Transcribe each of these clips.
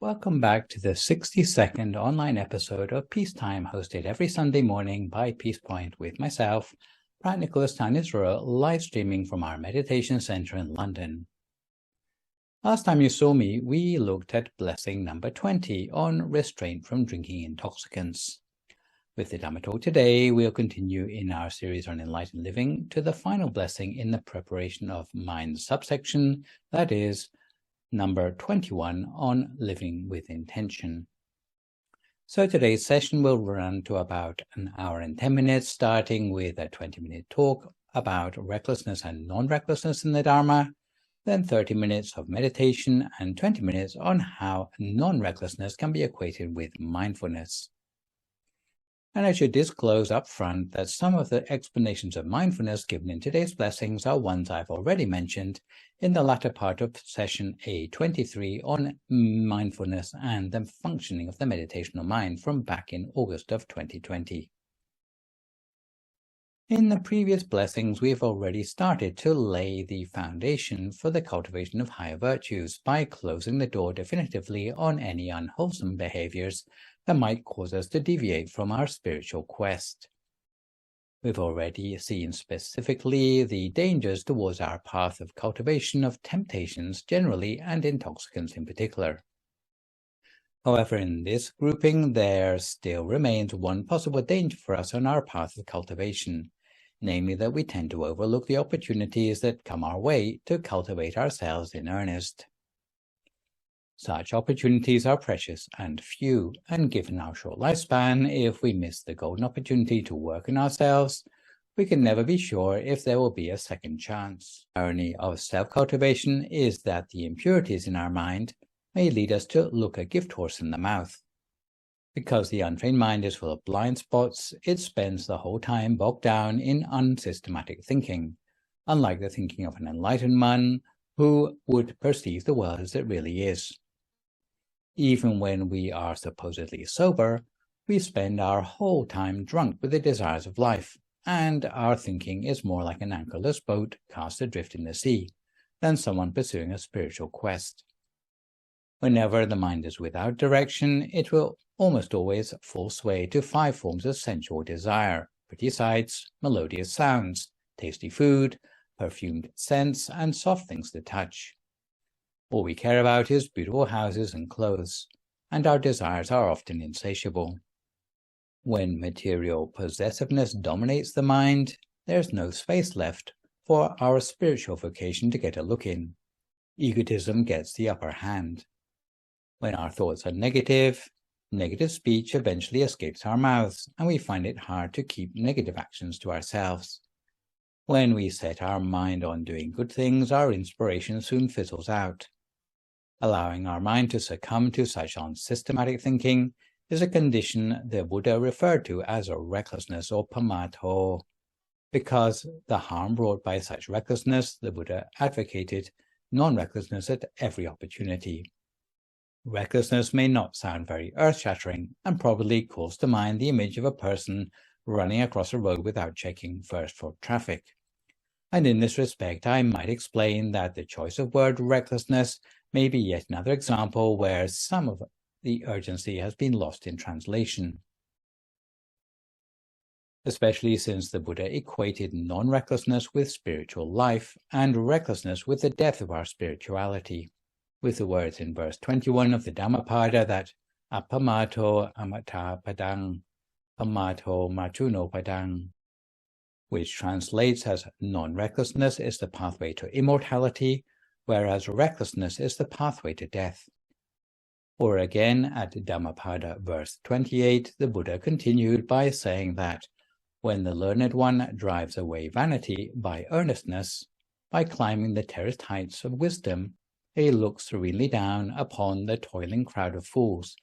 Welcome back to the 62nd online episode of Peacetime, hosted every Sunday morning by Peace Point with myself, Phra Nicholas Thanissaro, live streaming from our meditation center in London. Last time you saw me, we looked at blessing number 20 on restraint from drinking intoxicants. With the Dhamma talk today, we'll continue in our series on enlightened living to the final blessing in the preparation of mind subsection, that is, number 21 on living with intention. So today's session will run to about an hour and 10 minutes, starting with a 20-minute talk about recklessness and non-recklessness in the Dharma, then 30 minutes of meditation and 20 minutes on how non-recklessness can be equated with mindfulness. And I should disclose up front that some of the explanations of mindfulness given in today's blessings are ones I've already mentioned in the latter part of session A23 on mindfulness and the functioning of the meditational mind from back in August of 2020. In the previous blessings, we've already started to lay the foundation for the cultivation of higher virtues by closing the door definitively on any unwholesome behaviors that might cause us to deviate from our spiritual quest. We've already seen specifically the dangers towards our path of cultivation of temptations generally and intoxicants in particular. However, in this grouping, there still remains one possible danger for us on our path of cultivation, namely that we tend to overlook the opportunities that come our way to cultivate ourselves in earnest. Such opportunities are precious and few, and given our short lifespan, if we miss the golden opportunity to work on ourselves, we can never be sure if there will be a second chance. The irony of self-cultivation is that the impurities in our mind may lead us to look a gift horse in the mouth. Because the untrained mind is full of blind spots, it spends the whole time bogged down in unsystematic thinking, unlike the thinking of an enlightened one who would perceive the world as it really is. Even when we are supposedly sober, we spend our whole time drunk with the desires of life, and our thinking is more like an anchorless boat cast adrift in the sea than someone pursuing a spiritual quest. Whenever the mind is without direction, it will almost always fall sway to 5 forms of sensual desire: pretty sights, melodious sounds, tasty food, perfumed scents, and soft things to touch. All we care about is beautiful houses and clothes, and our desires are often insatiable. When material possessiveness dominates the mind, there's no space left for our spiritual vocation to get a look in. Egotism gets the upper hand. When our thoughts are negative speech eventually escapes our mouths, and we find it hard to keep negative actions to ourselves. When we set our mind on doing good things, our inspiration soon fizzles out. Allowing our mind to succumb to such unsystematic thinking is a condition the Buddha referred to as a recklessness or pamato. Because the harm brought by such recklessness, the Buddha advocated non-recklessness at every opportunity. Recklessness may not sound very earth-shattering and probably calls to mind the image of a person running across a road without checking first for traffic. And in this respect, I might explain that the choice of word recklessness may be yet another example where some of the urgency has been lost in translation. Especially since the Buddha equated non-recklessness with spiritual life and recklessness with the death of our spirituality, with the words in verse 21 of the Dhammapada that apamato amata padang, pamato machuno padang, which translates as non-recklessness is the pathway to immortality, whereas recklessness is the pathway to death. Or again, at Dhammapada verse 28, the Buddha continued by saying that when the learned one drives away vanity by earnestness, by climbing the terraced heights of wisdom, he looks serenely down upon the toiling crowd of fools,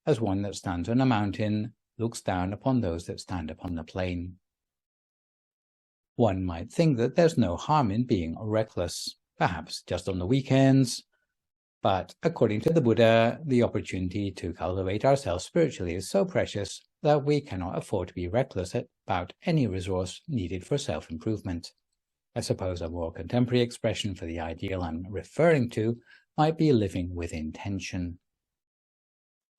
as one that stands on a mountain looks down upon those that stand upon the plain. One might think that there's no harm in being reckless, perhaps just on the weekends, but according to the Buddha, the opportunity to cultivate ourselves spiritually is so precious that we cannot afford to be reckless about any resource needed for self-improvement. I suppose a more contemporary expression for the ideal I'm referring to might be living with intention.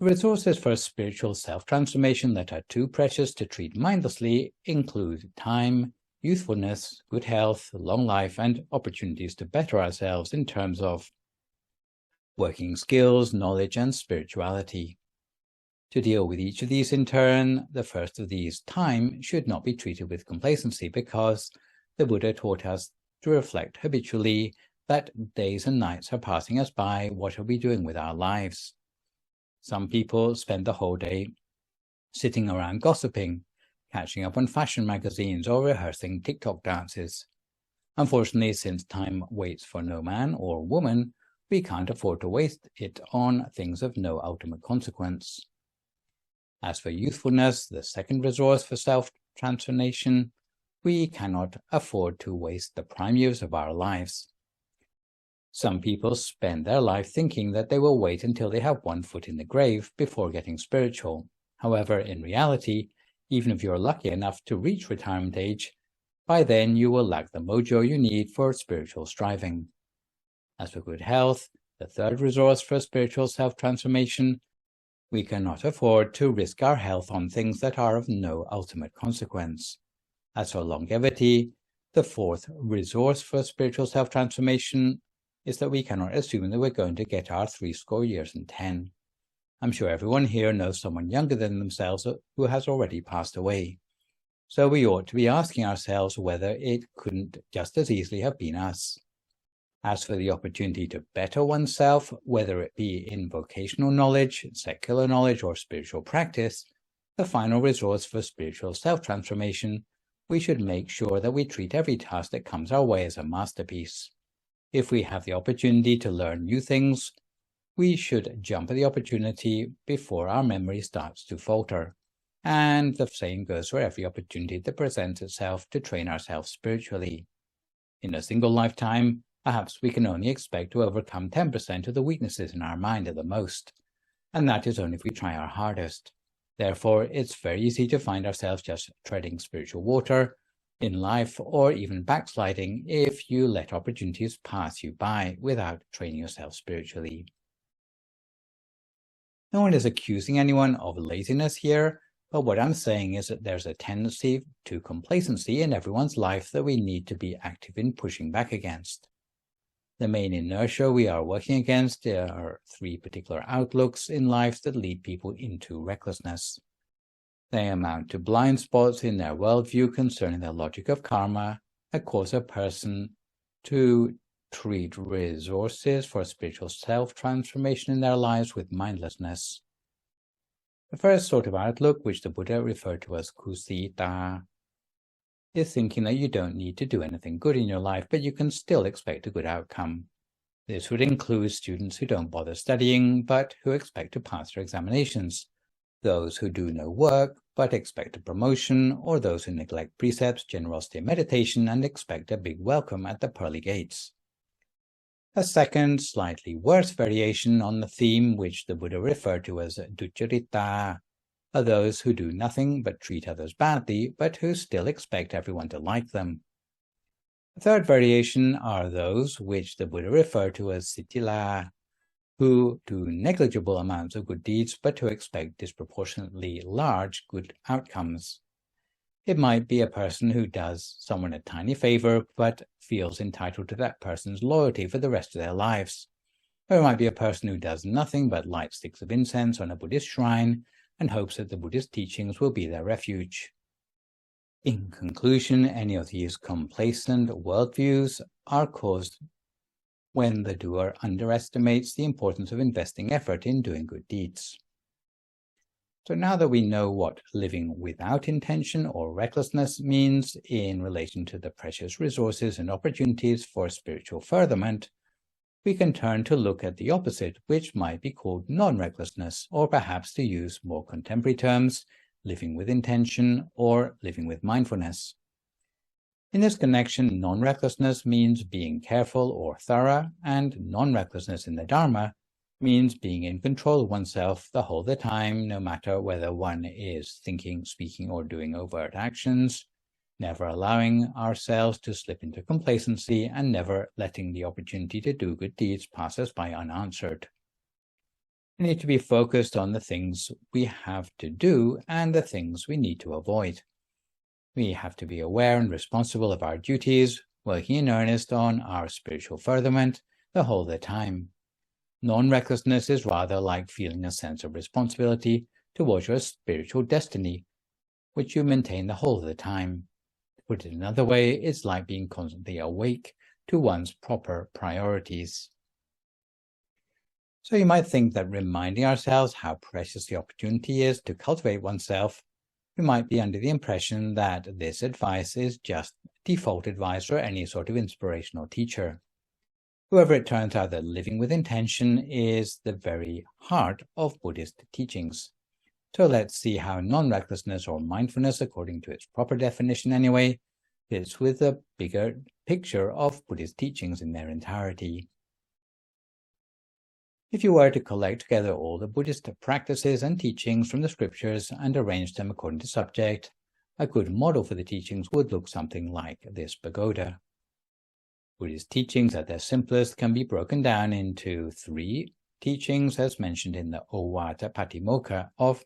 Resources for spiritual self-transformation that are too precious to treat mindlessly include time, youthfulness, good health, long life, and opportunities to better ourselves in terms of working skills, knowledge, and spirituality. To deal with each of these in turn, the first of these, time, should not be treated with complacency because the Buddha taught us to reflect habitually that days and nights are passing us by. What are we doing with our lives? Some people spend the whole day sitting around gossiping, catching up on fashion magazines, or rehearsing TikTok dances. Unfortunately, since time waits for no man or woman, we can't afford to waste it on things of no ultimate consequence. As for youthfulness, the second resource for self-transformation, we cannot afford to waste the prime years of our lives. Some people spend their life thinking that they will wait until they have one foot in the grave before getting spiritual. However, in reality, even if you're lucky enough to reach retirement age, by then you will lack the mojo you need for spiritual striving. As for good health, the third resource for spiritual self-transformation, we cannot afford to risk our health on things that are of no ultimate consequence. As for longevity, the fourth resource for spiritual self-transformation is that we cannot assume that we're going to get our 70 years and 10. I'm sure everyone here knows someone younger than themselves who has already passed away. So we ought to be asking ourselves whether it couldn't just as easily have been us. As for the opportunity to better oneself, whether it be in vocational knowledge, secular knowledge, or spiritual practice, the final resource for spiritual self-transformation, we should make sure that we treat every task that comes our way as a masterpiece. If we have the opportunity to learn new things, we should jump at the opportunity before our memory starts to falter. And the same goes for every opportunity that presents itself to train ourselves spiritually. In a single lifetime, perhaps we can only expect to overcome 10% of the weaknesses in our mind at the most, and that is only if we try our hardest. Therefore, it's very easy to find ourselves just treading spiritual water in life, or even backsliding if you let opportunities pass you by without training yourself spiritually. No one is accusing anyone of laziness here, but what I'm saying is that there's a tendency to complacency in everyone's life that we need to be active in pushing back against. The main inertia we are working against are three particular outlooks in life that lead people into recklessness. They amount to blind spots in their worldview concerning the logic of karma that cause a person to treat resources for spiritual self-transformation in their lives with mindlessness. The first sort of outlook, which the Buddha referred to as Kusita, is thinking that you don't need to do anything good in your life, but you can still expect a good outcome. This would include students who don't bother studying, but who expect to pass their examinations, those who do no work, but expect a promotion, or those who neglect precepts, generosity, and meditation, and expect a big welcome at the pearly gates. A second, slightly worse variation on the theme, which the Buddha referred to as duccarita, are those who do nothing but treat others badly, but who still expect everyone to like them. The third variation are those which the Buddha referred to as sitila, who do negligible amounts of good deeds, but who expect disproportionately large good outcomes. It might be a person who does someone a tiny favor, but feels entitled to that person's loyalty for the rest of their lives. Or it might be a person who does nothing but light sticks of incense on a Buddhist shrine and hopes that the Buddhist teachings will be their refuge. In conclusion, any of these complacent worldviews are caused when the doer underestimates the importance of investing effort in doing good deeds. So now that we know what living without intention or recklessness means in relation to the precious resources and opportunities for spiritual furtherment, we can turn to look at the opposite, which might be called non-recklessness, or perhaps to use more contemporary terms, living with intention or living with mindfulness. In this connection, non-recklessness means being careful or thorough, and non-recklessness in the Dhamma means being in control of oneself the whole of the time, no matter whether one is thinking, speaking, or doing overt actions, never allowing ourselves to slip into complacency, and never letting the opportunity to do good deeds pass us by unanswered. We need to be focused on the things we have to do and the things we need to avoid. We have to be aware and responsible of our duties, working in earnest on our spiritual furtherment the whole of the time. Non-recklessness is rather like feeling a sense of responsibility towards your spiritual destiny, which you maintain the whole of the time. To put it another way, it's like being constantly awake to one's proper priorities. So you might think that reminding ourselves how precious the opportunity is to cultivate oneself, we might be under the impression that this advice is just default advice for any sort of inspirational teacher. However, it turns out that living with intention is the very heart of Buddhist teachings. So let's see how non-recklessness or mindfulness, according to its proper definition anyway, fits with the bigger picture of Buddhist teachings in their entirety. If you were to collect together all the Buddhist practices and teachings from the scriptures and arrange them according to subject, a good model for the teachings would look something like this pagoda. Buddhist teachings at their simplest can be broken down into 3 teachings as mentioned in the Ovata Patimokkha of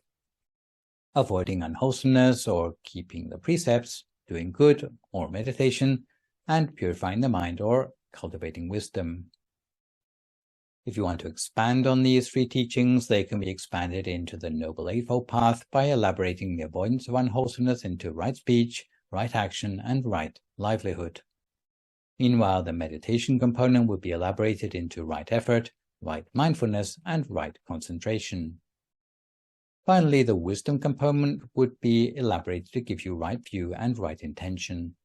avoiding unwholesomeness or keeping the precepts, doing good or meditation, and purifying the mind or cultivating wisdom. If you want to expand on these 3 teachings, they can be expanded into the Noble Eightfold Path by elaborating the avoidance of unwholesomeness into right speech, right action, and right livelihood. Meanwhile, the meditation component would be elaborated into right effort, right mindfulness, and right concentration. Finally, the wisdom component would be elaborated to give you right view and right intention.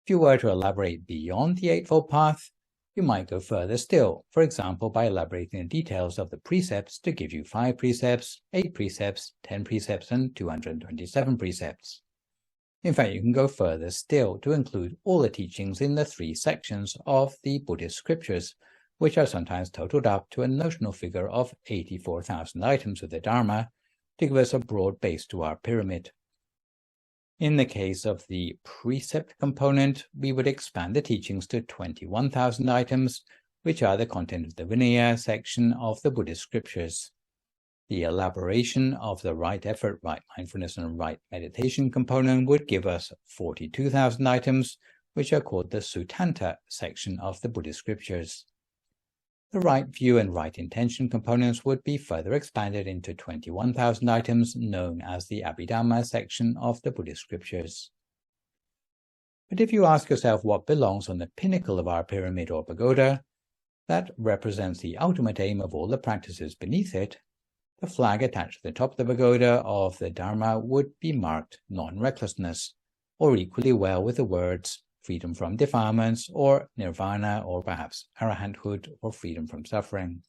If you were to elaborate beyond the Eightfold Path, you might go further still, for example by elaborating the details of the precepts to give you 5 precepts, 8 precepts, 10 precepts, and 227 precepts. In fact, you can go further still to include all the teachings in the 3 sections of the Buddhist scriptures, which are sometimes totaled up to a notional figure of 84,000 items of the Dhamma, to give us a broad base to our pyramid. In the case of the precept component, we would expand the teachings to 21,000 items, which are the content of the Vinaya section of the Buddhist scriptures. The elaboration of the right effort, right mindfulness, and right meditation component would give us 42,000 items, which are called the Suttanta section of the Buddhist scriptures. The right view and right intention components would be further expanded into 21,000 items known as the Abhidhamma section of the Buddhist scriptures. But if you ask yourself what belongs on the pinnacle of our pyramid or pagoda, that represents the ultimate aim of all the practices beneath it, the flag attached to the top of the pagoda of the Dharma would be marked non-recklessness, or equally well with the words freedom from defilements, or nirvana, or perhaps arahanthood, or freedom from suffering.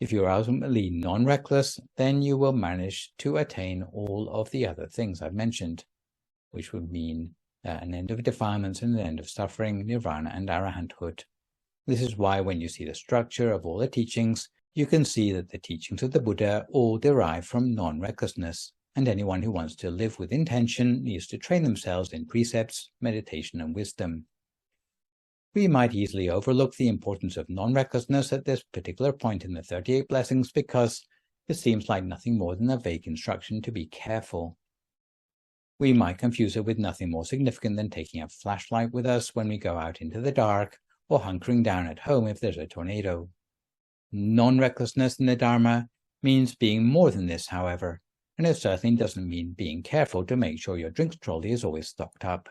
If you are ultimately non-reckless, then you will manage to attain all of the other things I've mentioned, which would mean an end of defilements and an end of suffering, nirvana, and arahanthood. This is why when you see the structure of all the teachings, you can see that the teachings of the Buddha all derive from non-recklessness, and anyone who wants to live with intention needs to train themselves in precepts, meditation, and wisdom. We might easily overlook the importance of non-recklessness at this particular point in the 38 blessings because it seems like nothing more than a vague instruction to be careful. We might confuse it with nothing more significant than taking a flashlight with us when we go out into the dark, or hunkering down at home if there's a tornado. Non-recklessness in the Dharma means being more than this, however, and it certainly doesn't mean being careful to make sure your drinks trolley is always stocked up.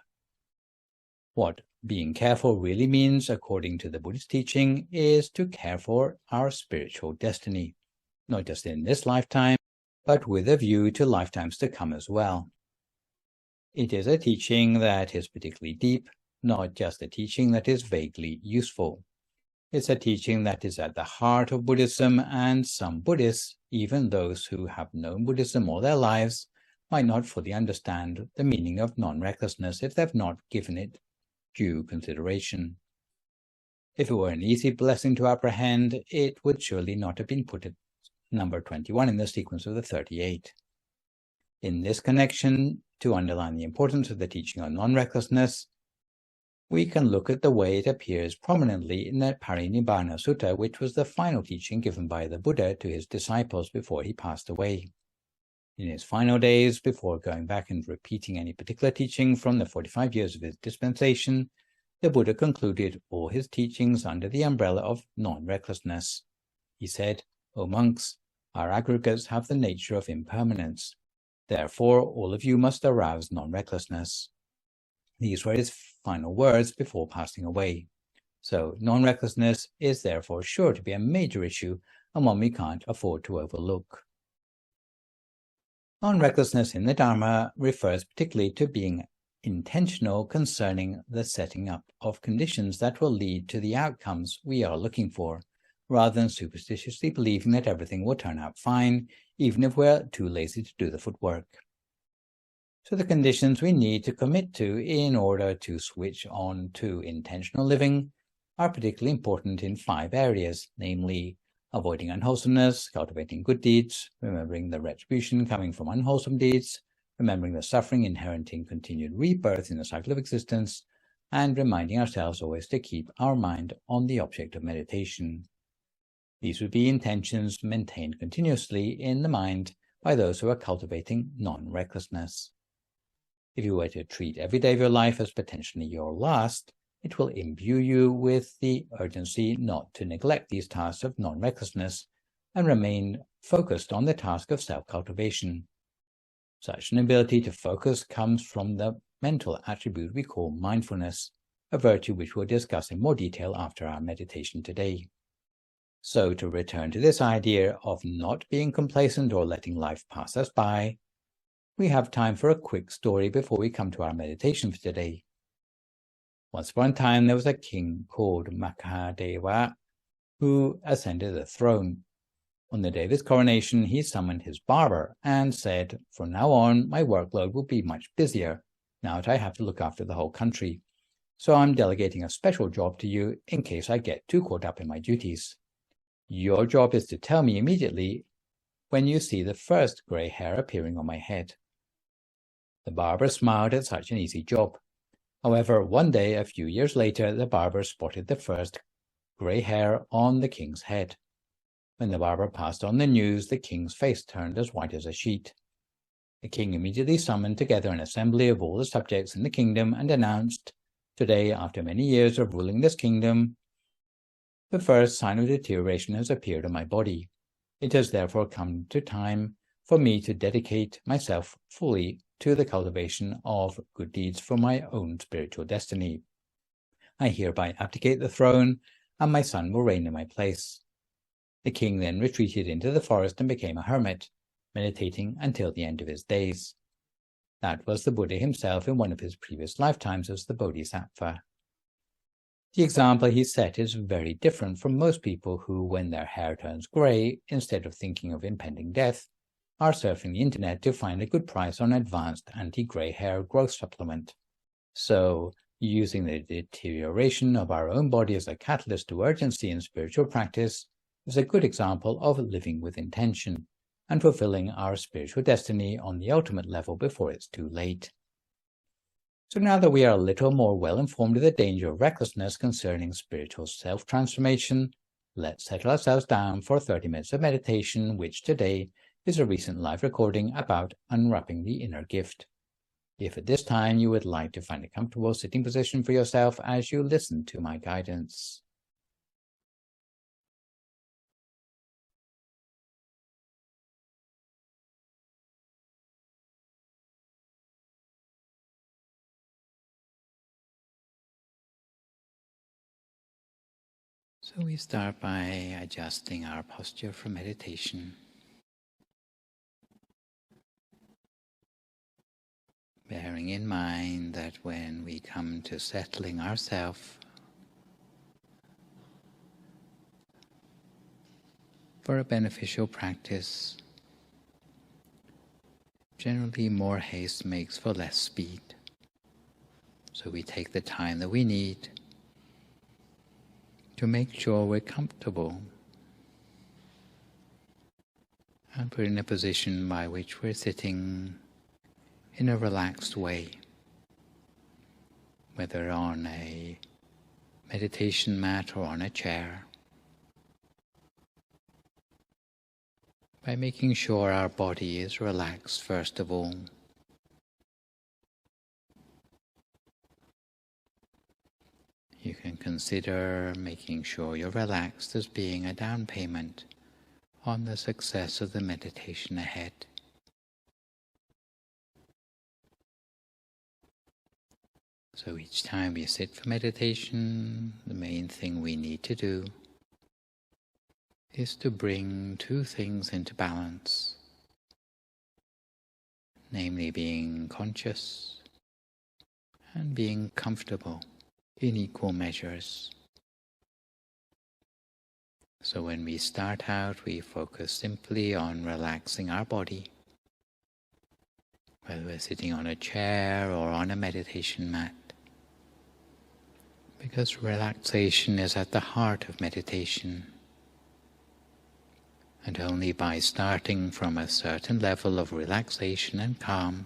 What being careful really means, according to the Buddhist teaching, is to care for our spiritual destiny, not just in this lifetime, but with a view to lifetimes to come as well. It is a teaching that is particularly deep, not just a teaching that is vaguely useful. It's a teaching that is at the heart of Buddhism, and some Buddhists, even those who have known Buddhism all their lives, might not fully understand the meaning of non-recklessness if they've not given it due consideration. If it were an easy blessing to apprehend, it would surely not have been put at number 21 in the sequence of the 38. In this connection, to underline the importance of the teaching on non-recklessness, we can look at the way it appears prominently in the Parinibbana Sutta, which was the final teaching given by the Buddha to his disciples before he passed away. In his final days, before going back and repeating any particular teaching from the 45 years of his dispensation, the Buddha concluded all his teachings under the umbrella of non-recklessness. He said, "O monks, our aggregates have the nature of impermanence. Therefore, all of you must arouse non-recklessness." These were his final words before passing away. So, non-recklessness is therefore sure to be a major issue and one we can't afford to overlook. Non-recklessness in the Dhamma refers particularly to being intentional concerning the setting up of conditions that will lead to the outcomes we are looking for, rather than superstitiously believing that everything will turn out fine, even if we're too lazy to do the footwork. So the conditions we need to commit to in order to switch on to intentional living are particularly important in 5 areas, namely avoiding unwholesomeness, cultivating good deeds, remembering the retribution coming from unwholesome deeds, remembering the suffering inherent in continued rebirth in the cycle of existence, and reminding ourselves always to keep our mind on the object of meditation. These would be intentions maintained continuously in the mind by those who are cultivating non-recklessness. If you were to treat every day of your life as potentially your last, it will imbue you with the urgency not to neglect these tasks of non-recklessness and remain focused on the task of self-cultivation. Such an ability to focus comes from the mental attribute we call mindfulness, a virtue which we'll discuss in more detail after our meditation today. So, to return to this idea of not being complacent or letting life pass us by, we have time for a quick story before we come to our meditation for today. Once upon a time, there was a king called Makahadeva who ascended the throne. On the day of his coronation, he summoned his barber and said, "From now on, my workload will be much busier, now that I have to look after the whole country. So I'm delegating a special job to you in case I get too caught up in my duties. Your job is to tell me immediately when you see the first grey hair appearing on my head." The barber smiled at such an easy job. However, one day, a few years later, the barber spotted the first grey hair on the king's head. When the barber passed on the news, the king's face turned as white as a sheet. The king immediately summoned together an assembly of all the subjects in the kingdom and announced, "Today, after many years of ruling this kingdom, the first sign of deterioration has appeared on my body. It has therefore come to time for me to dedicate myself fully to the cultivation of good deeds for my own spiritual destiny. I hereby abdicate the throne, and my son will reign in my place." The king then retreated into the forest and became a hermit, meditating until the end of his days. That was the Buddha himself in one of his previous lifetimes as the Bodhisattva. The example he set is very different from most people who, when their hair turns grey, instead of thinking of impending death, are surfing the internet to find a good price on advanced anti-grey hair growth supplement. So, using the deterioration of our own body as a catalyst to urgency in spiritual practice is a good example of living with intention and fulfilling our spiritual destiny on the ultimate level before it's too late. So now that we are a little more well-informed of the danger of recklessness concerning spiritual self-transformation, let's settle ourselves down for 30 minutes of meditation, which today is a recent live recording about unwrapping the inner gift. If at this time you would like to find a comfortable sitting position for yourself as you listen to my guidance. So we start by adjusting our posture for meditation. Bearing in mind that when we come to settling ourselves for a beneficial practice, generally more haste makes for less speed. So we take the time that we need to make sure we're comfortable and we're in a position by which we're sitting in a relaxed way, whether on a meditation mat or on a chair, by making sure our body is relaxed first of all. You can consider making sure you're relaxed as being a down payment on the success of the meditation ahead. So each time we sit for meditation, the main thing we need to do is to bring two things into balance, namely being conscious and being comfortable in equal measures. So when we start out, we focus simply on relaxing our body, whether we're sitting on a chair or on a meditation mat, because relaxation is at the heart of meditation. And only by starting from a certain level of relaxation and calm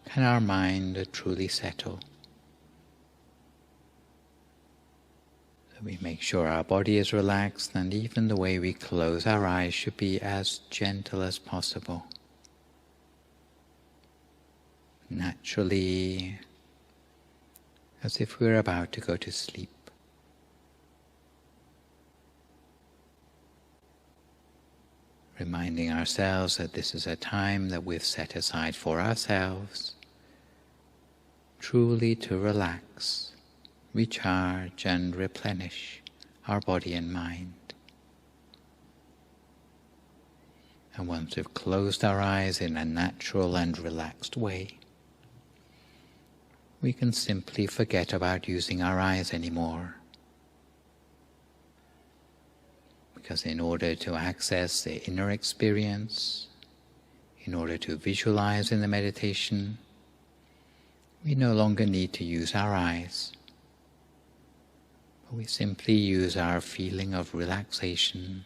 can our mind truly settle. So we make sure our body is relaxed, and even the way we close our eyes should be as gentle as possible. Naturally, as if we're about to go to sleep. Reminding ourselves that this is a time that we've set aside for ourselves, truly to relax, recharge and replenish our body and mind. And once we've closed our eyes in a natural and relaxed way, we can simply forget about using our eyes anymore. Because in order to access the inner experience, in order to visualize in the meditation, we no longer need to use our eyes. But we simply use our feeling of relaxation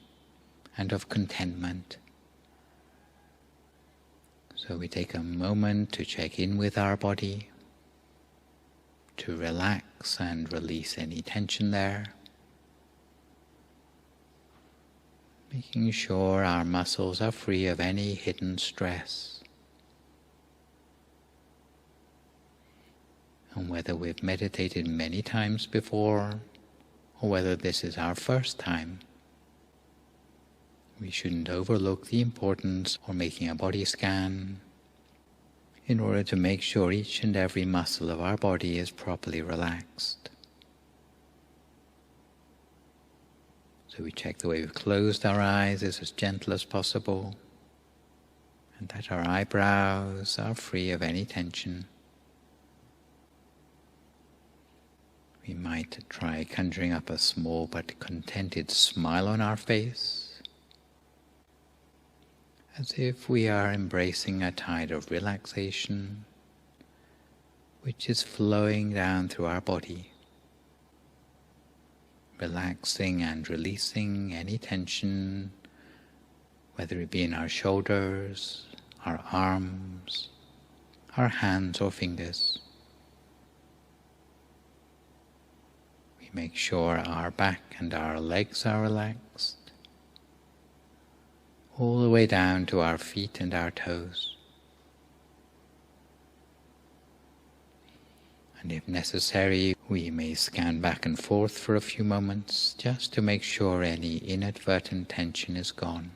and of contentment. So we take a moment to check in with our body, to relax and release any tension there, making sure our muscles are free of any hidden stress. And whether we've meditated many times before, or whether this is our first time, we shouldn't overlook the importance of making a body scan in order to make sure each and every muscle of our body is properly relaxed. So we check the way we've closed our eyes is as gentle as possible, and that our eyebrows are free of any tension. We might try conjuring up a small but contented smile on our face, as if we are embracing a tide of relaxation which is flowing down through our body, relaxing and releasing any tension, whether it be in our shoulders, our arms, our hands or fingers. We make sure our back and our legs are relaxed, all the way down to our feet and our toes. And if necessary, we may scan back and forth for a few moments just to make sure any inadvertent tension is gone.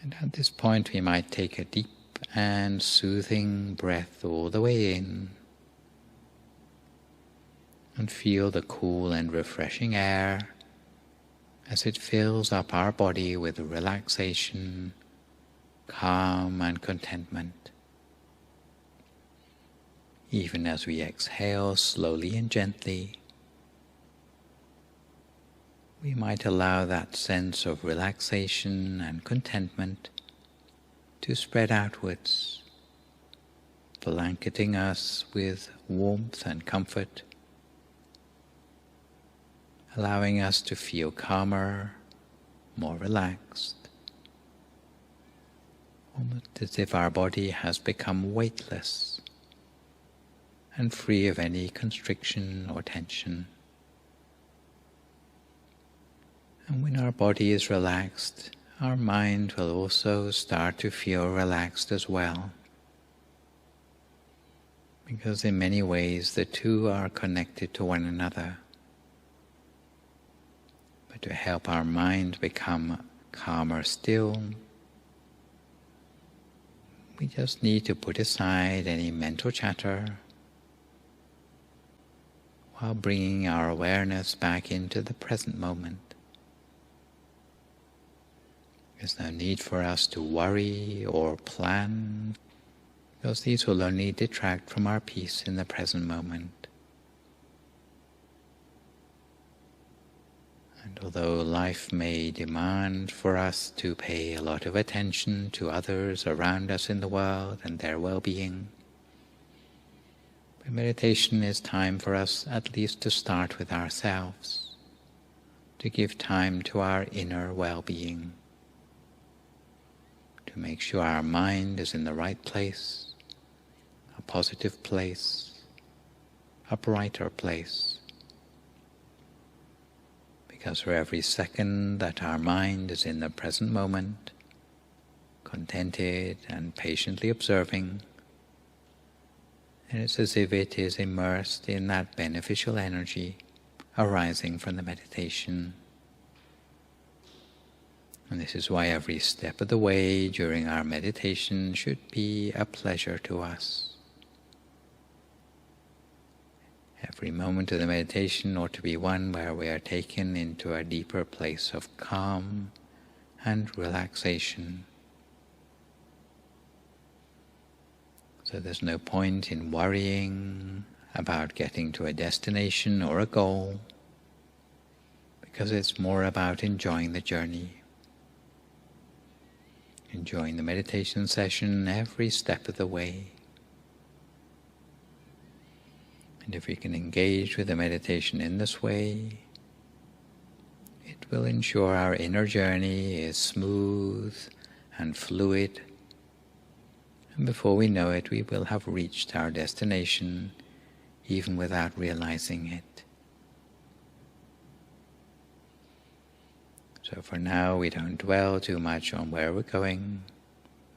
And at this point we might take a deep and soothing breath all the way in and feel the cool and refreshing air as it fills up our body with relaxation, calm and contentment. Even as we exhale slowly and gently, we might allow that sense of relaxation and contentment to spread outwards, blanketing us with warmth and comfort, allowing us to feel calmer, more relaxed, almost as if our body has become weightless and free of any constriction or tension. And when our body is relaxed, our mind will also start to feel relaxed as well, because in many ways the two are connected to one another. But to help our mind become calmer still, we just need to put aside any mental chatter while bringing our awareness back into the present moment. There's no need for us to worry or plan, because these will only detract from our peace in the present moment. And although life may demand for us to pay a lot of attention to others around us in the world and their well-being, meditation is time for us at least to start with ourselves, to give time to our inner well-being, to make sure our mind is in the right place, a positive place, a brighter place. Because for every second that our mind is in the present moment, contented and patiently observing, and it's as if it is immersed in that beneficial energy arising from the meditation. And this is why every step of the way during our meditation should be a pleasure to us. Every moment of the meditation ought to be one where we are taken into a deeper place of calm and relaxation. So there's no point in worrying about getting to a destination or a goal, because it's more about enjoying the journey. Enjoying the meditation session every step of the way. And if we can engage with the meditation in this way, it will ensure our inner journey is smooth and fluid, and before we know it, we will have reached our destination even without realizing it. So for now, we don't dwell too much on where we're going,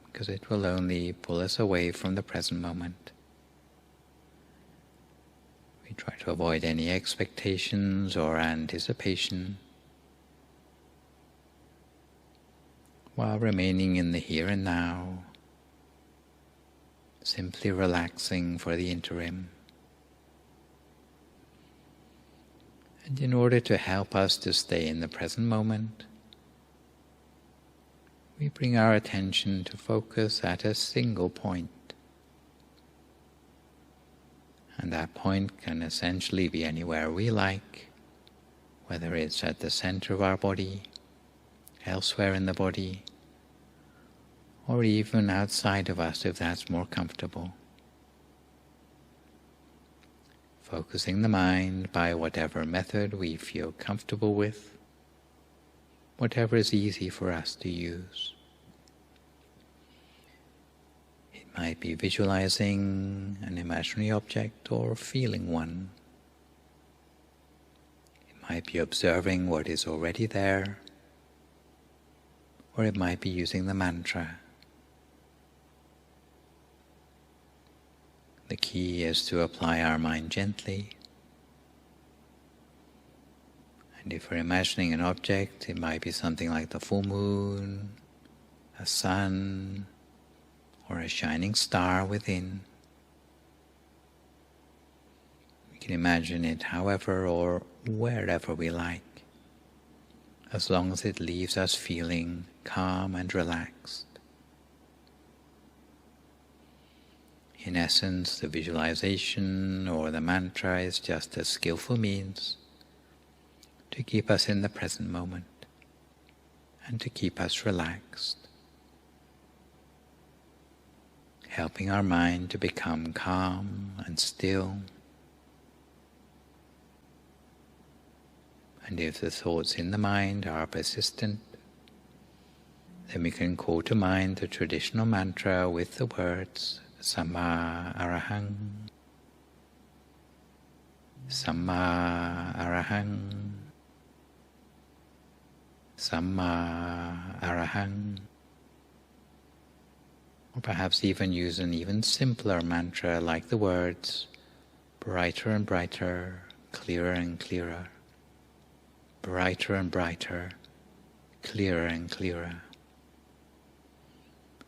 because it will only pull us away from the present moment. We try to avoid any expectations or anticipation, while remaining in the here and now, simply relaxing for the interim. And in order to help us to stay in the present moment, we bring our attention to focus at a single point. And that point can essentially be anywhere we like, whether it's at the center of our body, elsewhere in the body, or even outside of us if that's more comfortable. Focusing the mind by whatever method we feel comfortable with, whatever is easy for us to use. It might be visualizing an imaginary object or feeling one. It might be observing what is already there, or it might be using the mantra. The key is to apply our mind gently. And if we're imagining an object, it might be something like the full moon, a sun, or a shining star within. We can imagine it however or wherever we like, as long as it leaves us feeling calm and relaxed. In essence, the visualization or the mantra is just a skillful means to keep us in the present moment and to keep us relaxed, helping our mind to become calm and still. And if the thoughts in the mind are persistent, Then we can call to mind the traditional mantra with the words Samma Arahang, Samma Arahang, Samma Arahang. Or perhaps even use an even simpler mantra like the words brighter and brighter, clearer and clearer, brighter and brighter, clearer and clearer.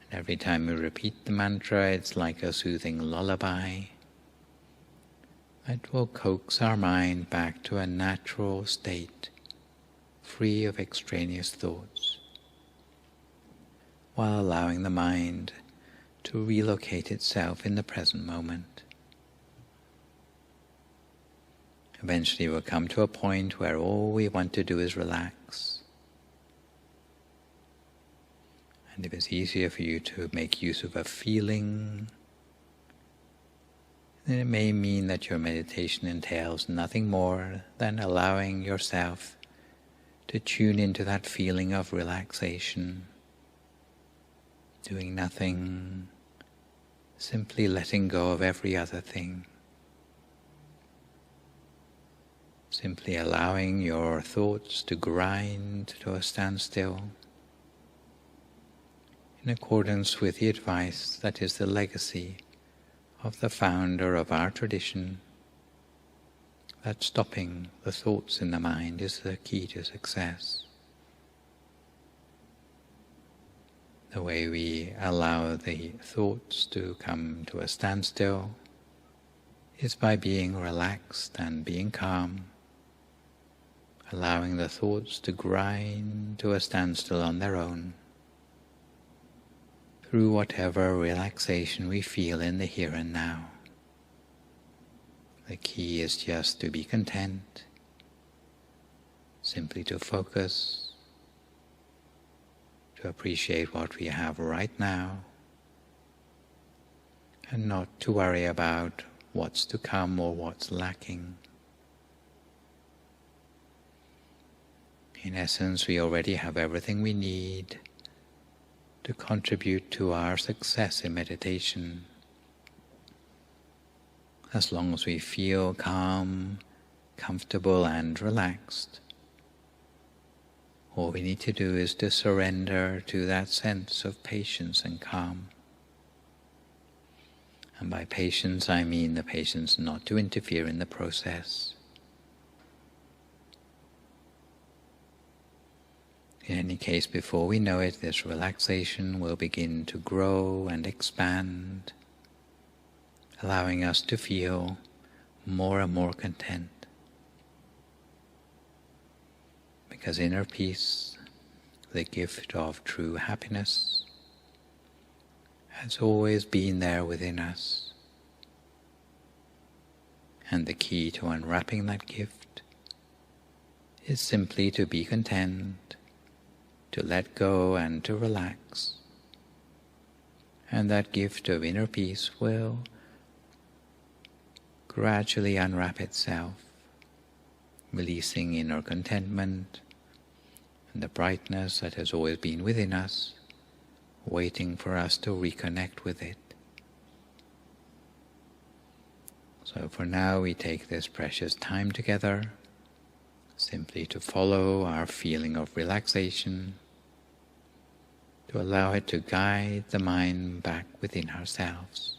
And every time we repeat the mantra, it's like a soothing lullaby that will coax our mind back to a natural state, free of extraneous thoughts, while allowing the mind to relocate itself in the present moment. Eventually we'll come to a point where all we want to do is relax. And if it's easier for you to make use of a feeling, then it may mean that your meditation entails nothing more than allowing yourself to tune into that feeling of relaxation, doing nothing, simply letting go of every other thing. Simply allowing your thoughts to grind to a standstill in accordance with the advice that is the legacy of the founder of our tradition, that stopping the thoughts in the mind is the key to success. The way we allow the thoughts to come to a standstill is by being relaxed and being calm, allowing the thoughts to grind to a standstill on their own, through whatever relaxation we feel in the here and now. The key is just to be content, simply to focus, to appreciate what we have right now, and not to worry about what's to come or what's lacking. In essence, we already have everything we need to contribute to our success in meditation. As long as we feel calm, comfortable and relaxed, all we need to do is to surrender to that sense of patience and calm. And by patience, I mean the patience not to interfere in the process. In any case, before we know it, this relaxation will begin to grow and expand, allowing us to feel more and more content. Because inner peace, the gift of true happiness, has always been there within us. And the key to unwrapping that gift is simply to be content, to let go and to relax. And that gift of inner peace will gradually unwrap itself, releasing inner contentment and the brightness that has always been within us, waiting for us to reconnect with it. So for now we take this precious time together simply to follow our feeling of relaxation, to allow it to guide the mind back within ourselves.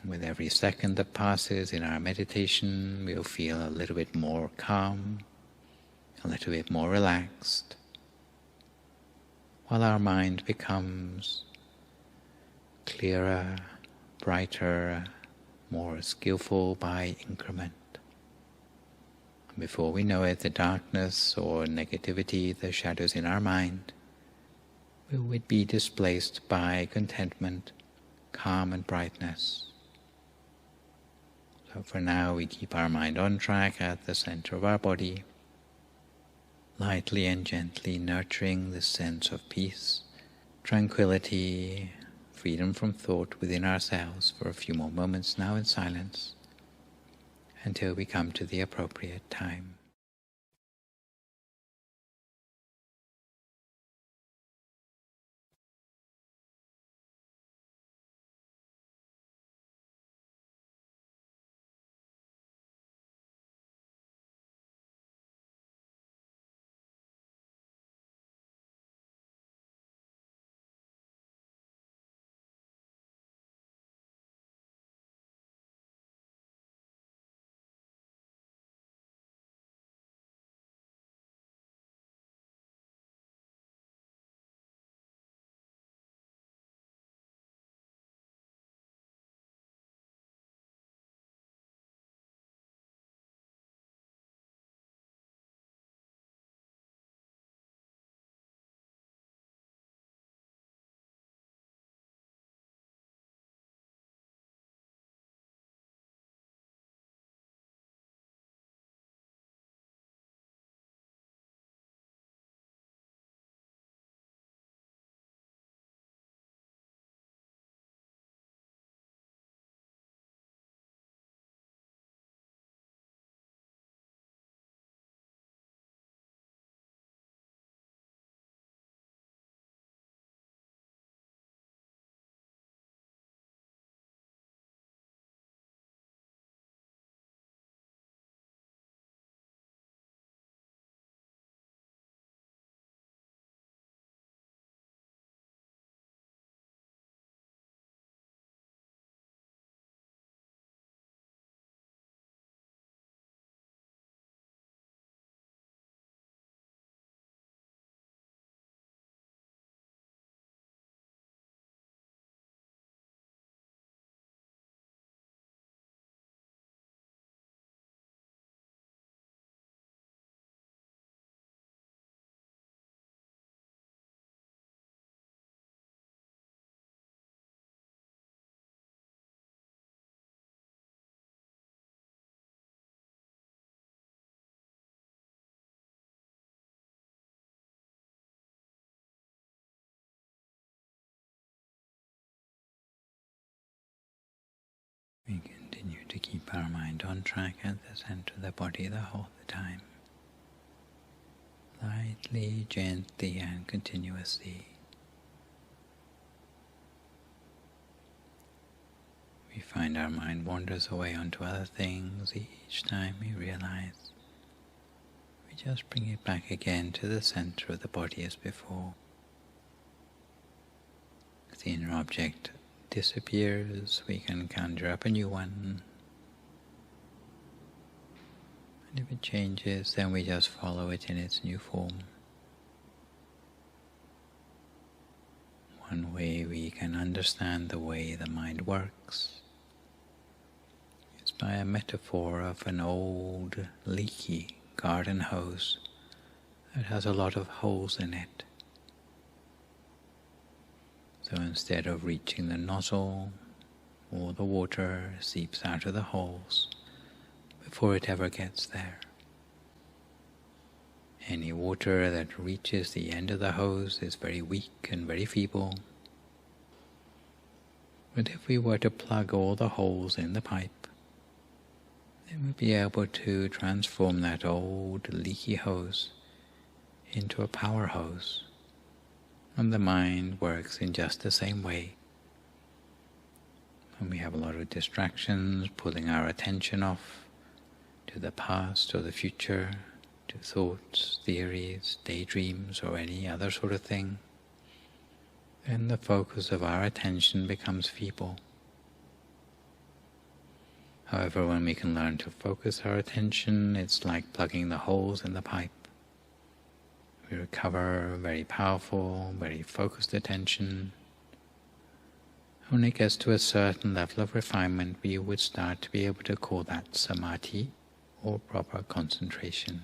And with every second that passes in our meditation, we'll feel a little bit more calm, a little bit more relaxed, while our mind becomes clearer, brighter, more skillful by increment. And before we know it, the darkness or negativity, the shadows in our mind, will be displaced by contentment, calm and brightness. So for now we keep our mind on track at the center of our body, lightly and gently nurturing this sense of peace, tranquility, freedom from thought within ourselves for a few more moments now in silence, until we come to the appropriate time. We continue to keep our mind on track at the center of the body the whole time. Lightly, gently and continuously. We find our mind wanders away onto other things. Each time we realize, we just bring it back again to the center of the body as before. If the inner object disappears, we can conjure up a new one. And if it changes, then we just follow it in its new form. One way we can understand the way the mind works is by a metaphor of an old, leaky garden hose that has a lot of holes in it. So instead of reaching the nozzle, all the water seeps out of the holes before it ever gets there. Any water that reaches the end of the hose is very weak and very feeble. But if we were to plug all the holes in the pipe, then we'd be able to transform that old leaky hose into a power hose. And the mind works in just the same way. When we have a lot of distractions, pulling our attention off to the past or the future, to thoughts, theories, daydreams, or any other sort of thing, then the focus of our attention becomes feeble. However, when we can learn to focus our attention, it's like plugging the holes in the pipe. We recover very powerful, very focused attention. When it gets to a certain level of refinement, we would start to be able to call that samadhi, or proper concentration.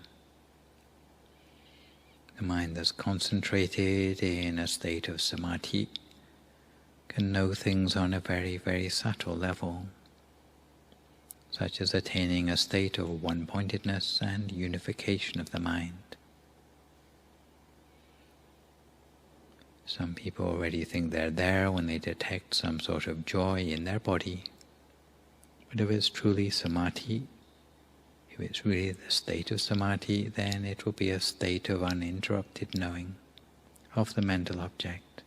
The mind that's concentrated in a state of samadhi can know things on a very, very subtle level, such as attaining a state of one-pointedness and unification of the mind. Some people already think they're there when they detect some sort of joy in their body. But if it's truly samadhi, if it's really the state of samadhi, then it will be a state of uninterrupted knowing of the mental object.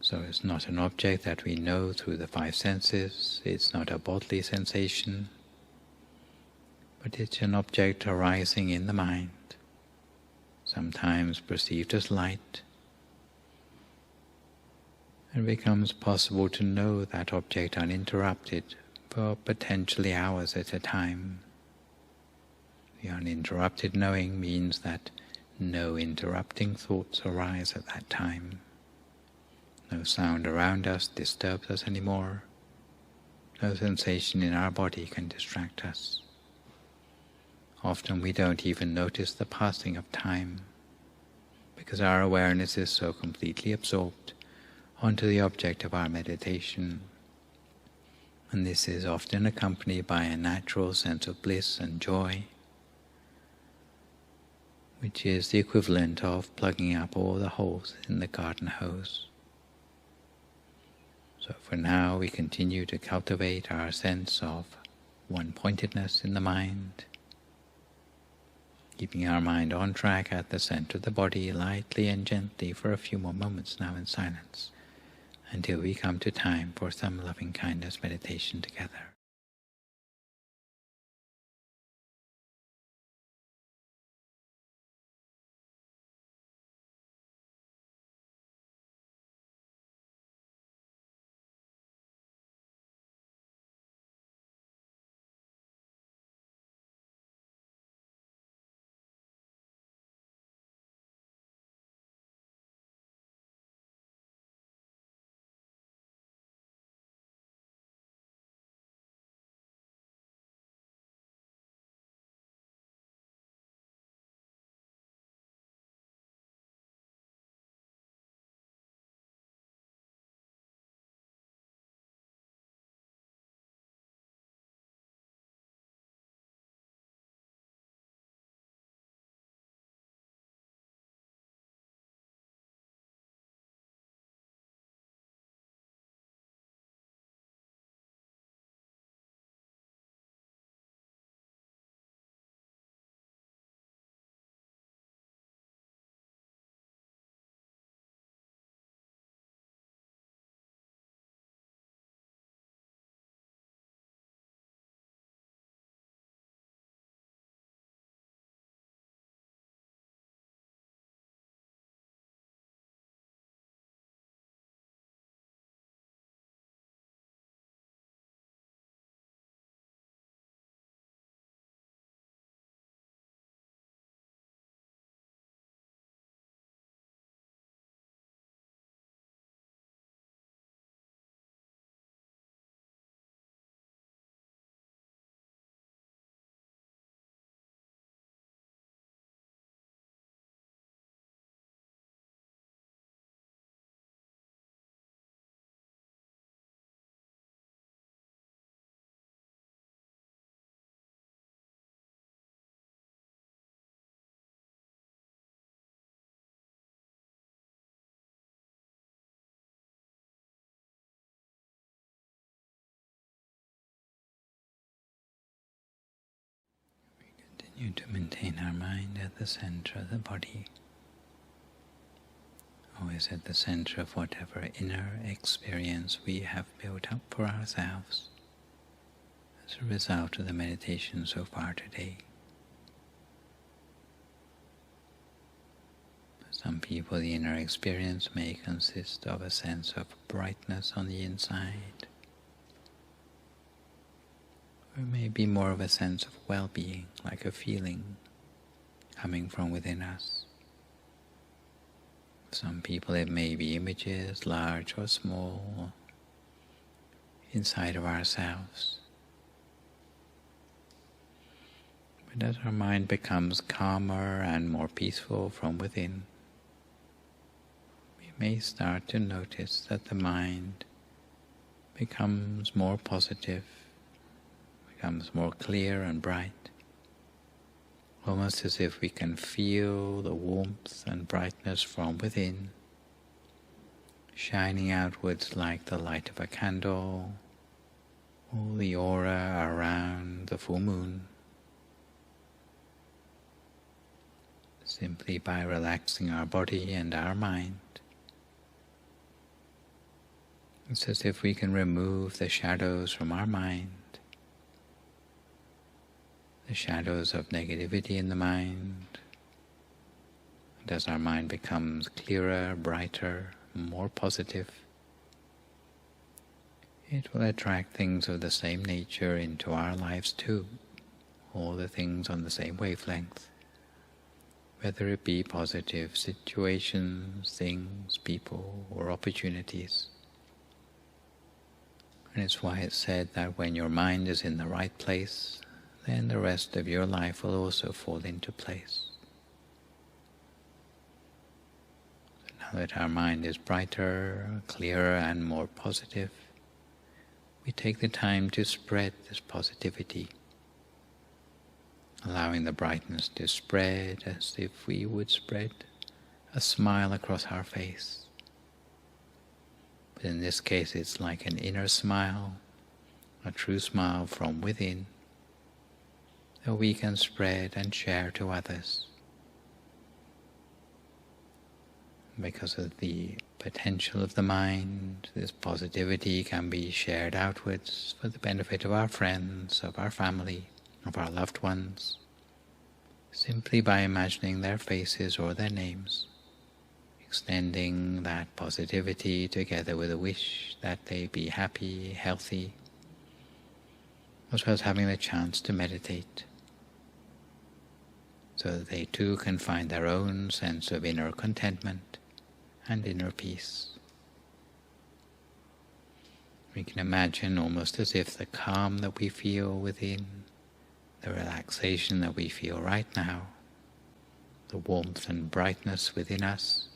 So it's not an object that we know through the five senses, it's not a bodily sensation, but it's an object arising in the mind, sometimes perceived as light. It becomes possible to know that object uninterrupted for potentially hours at a time. The uninterrupted knowing means that no interrupting thoughts arise at that time. No sound around us disturbs us anymore. No sensation in our body can distract us. Often we don't even notice the passing of time, because our awareness is so completely absorbed onto the object of our meditation. And this is often accompanied by a natural sense of bliss and joy, which is the equivalent of plugging up all the holes in the garden hose. So for now we continue to cultivate our sense of one-pointedness in the mind, keeping our mind on track at the center of the body lightly and gently for a few more moments now in silence, until we come to time for some loving-kindness meditation together. continue to maintain our mind at the center of the body, always at the center of whatever inner experience we have built up for ourselves as a result of the meditation so far today. For some people, the inner experience may consist of a sense of brightness on the inside, or it may be more of a sense of well-being, like a feeling coming from within us. For some people it may be images, large or small, inside of ourselves. But as our mind becomes calmer and more peaceful from within, we may start to notice that the mind becomes more positive, becomes more clear and bright, almost as if we can feel the warmth and brightness from within, shining outwards like the light of a candle, or the aura around the full moon. Simply by relaxing our body and our mind, it's as if we can remove the shadows from our mind, the shadows of negativity in the mind. And as our mind becomes clearer, brighter, more positive, it will attract things of the same nature into our lives too, all the things on the same wavelength, whether it be positive situations, things, people, or opportunities. And it's why it's said that when your mind is in the right place, then the rest of your life will also fall into place. So now that our mind is brighter, clearer, and more positive, we take the time to spread this positivity, allowing the brightness to spread as if we would spread a smile across our face. But in this case, it's like an inner smile, a true smile from within, that we can spread and share to others. Because of the potential of the mind, this positivity can be shared outwards for the benefit of our friends, of our family, of our loved ones, simply by imagining their faces or their names, extending that positivity together with a wish that they be happy, healthy, as well as having the chance to meditate, so that they too can find their own sense of inner contentment and inner peace. We can imagine almost as if the calm that we feel within, the relaxation that we feel right now, the warmth and brightness within us,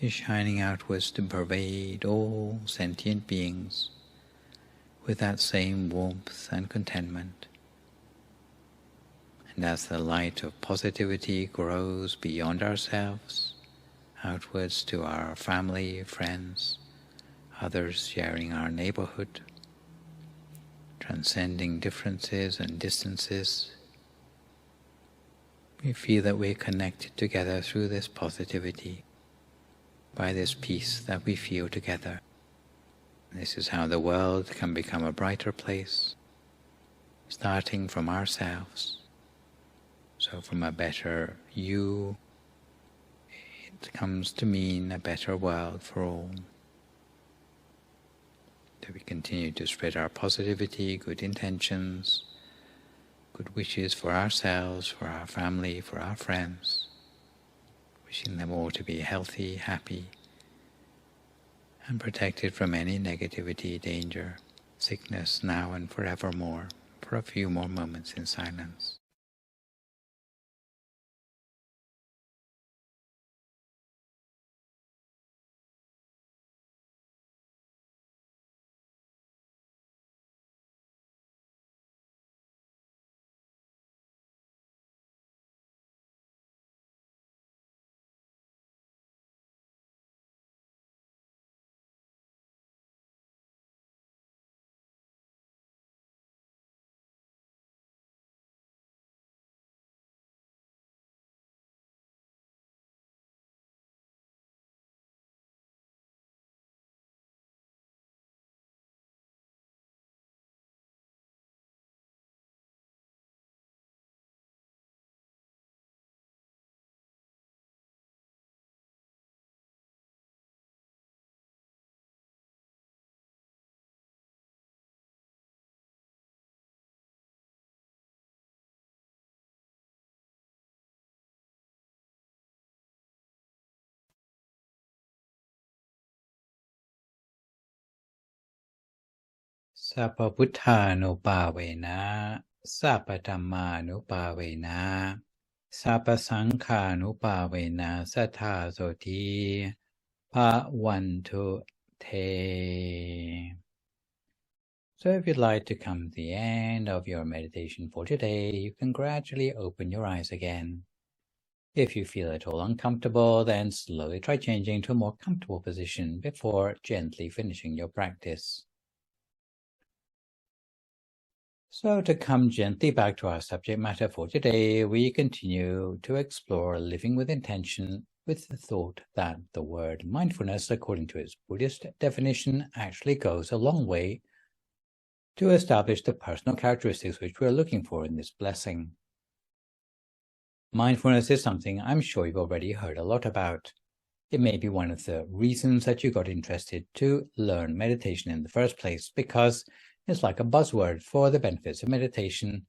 is shining outwards to pervade all sentient beings with that same warmth and contentment. And as the light of positivity grows beyond ourselves, outwards to our family, friends, others sharing our neighborhood, transcending differences and distances, we feel that we're connected together through this positivity, by this peace that we feel together. This is how the world can become a brighter place, starting from ourselves. So from a better you, it comes to mean a better world for all. So we continue to spread our positivity, good intentions, good wishes for ourselves, for our family, for our friends, wishing them all to be healthy, happy, and protected from any negativity, danger, sickness, now and forevermore, for a few more moments in silence. Sappa Buddhanupavena, Sappa Dhammanupavena, Sappa Sankhanupavena, Sattha Soti, Bhavantu Te. So if you'd like to come to the end of your meditation for today, you can gradually open your eyes again. If you feel at all uncomfortable, then slowly try changing to a more comfortable position before gently finishing your practice. So to come gently back to our subject matter for today, we continue to explore living with intention with the thought that the word mindfulness, according to its Buddhist definition, actually goes a long way to establish the personal characteristics which we're looking for in this blessing. Mindfulness is something I'm sure you've already heard a lot about. It may be one of the reasons that you got interested to learn meditation in the first place, because it's like a buzzword for the benefits of meditation,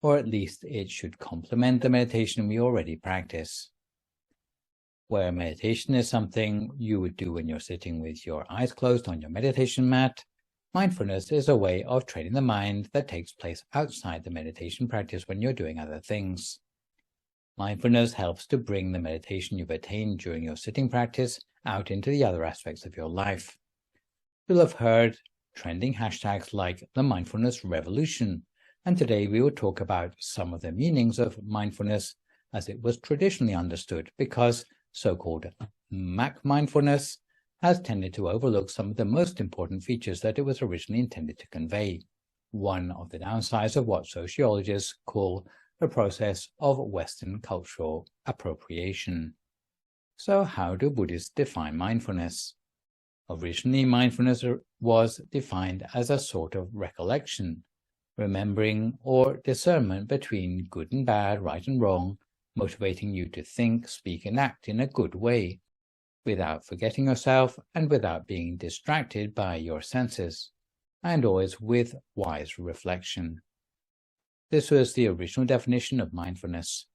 or at least it should complement the meditation we already practice. Where meditation is something you would do when you're sitting with your eyes closed on your meditation mat, mindfulness is a way of training the mind that takes place outside the meditation practice when you're doing other things. Mindfulness helps to bring the meditation you've attained during your sitting practice out into the other aspects of your life. You'll have heard trending hashtags like the mindfulness revolution, and today we will talk about some of the meanings of mindfulness as it was traditionally understood, because so-called Mac mindfulness has tended to overlook some of the most important features that it was originally intended to convey. One of the downsides of what sociologists call the process of Western cultural appropriation. So how do Buddhists define mindfulness? Originally, mindfulness was defined as a sort of recollection, remembering or discernment between good and bad, right and wrong, motivating you to think, speak, and act in a good way, without forgetting yourself and without being distracted by your senses, and always with wise reflection. This was the original definition of mindfulness.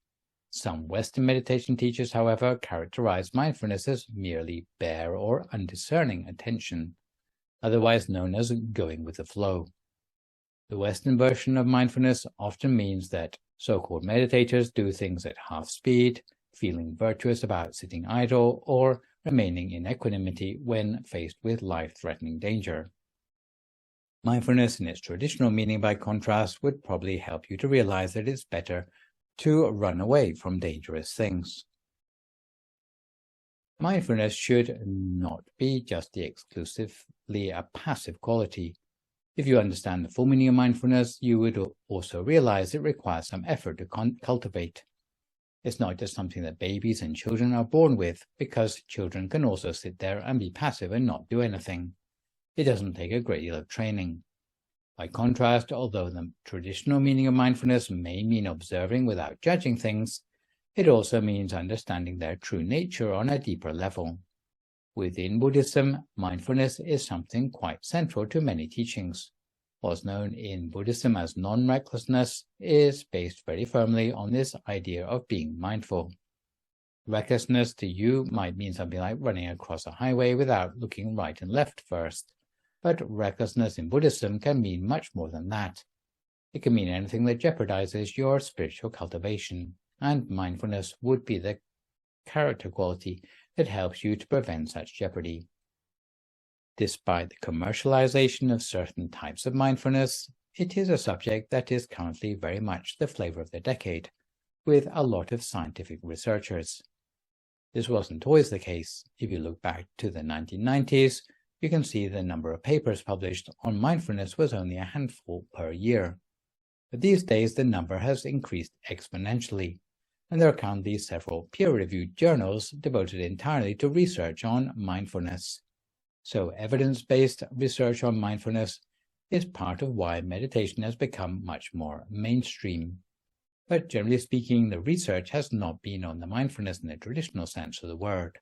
Some Western meditation teachers, however, characterize mindfulness as merely bare or undiscerning attention, otherwise known as going with the flow. The Western version of mindfulness often means that so-called meditators do things at half speed, feeling virtuous about sitting idle or remaining in equanimity when faced with life-threatening danger. Mindfulness, in its traditional meaning, by contrast, would probably help you to realize that it's better to run away from dangerous things. Mindfulness should not be just exclusively a passive quality. If you understand the full meaning of mindfulness, you would also realize it requires some effort to cultivate. It's not just something that babies and children are born with, because children can also sit there and be passive and not do anything. It doesn't take a great deal of training. By contrast, although the traditional meaning of mindfulness may mean observing without judging things, it also means understanding their true nature on a deeper level. Within Buddhism, mindfulness is something quite central to many teachings. What's known in Buddhism as non-recklessness is based very firmly on this idea of being mindful. Recklessness to you might mean something like running across a highway without looking right and left first. But recklessness in Buddhism can mean much more than that. It can mean anything that jeopardizes your spiritual cultivation, and mindfulness would be the character quality that helps you to prevent such jeopardy. Despite the commercialization of certain types of mindfulness, it is a subject that is currently very much the flavor of the decade, with a lot of scientific researchers. This wasn't always the case. If you look back to the 1990s, you can see the number of papers published on mindfulness was only a handful per year. But these days, the number has increased exponentially, and there are currently several peer-reviewed journals devoted entirely to research on mindfulness. So evidence-based research on mindfulness is part of why meditation has become much more mainstream. But generally speaking, the research has not been on the mindfulness in the traditional sense of the word.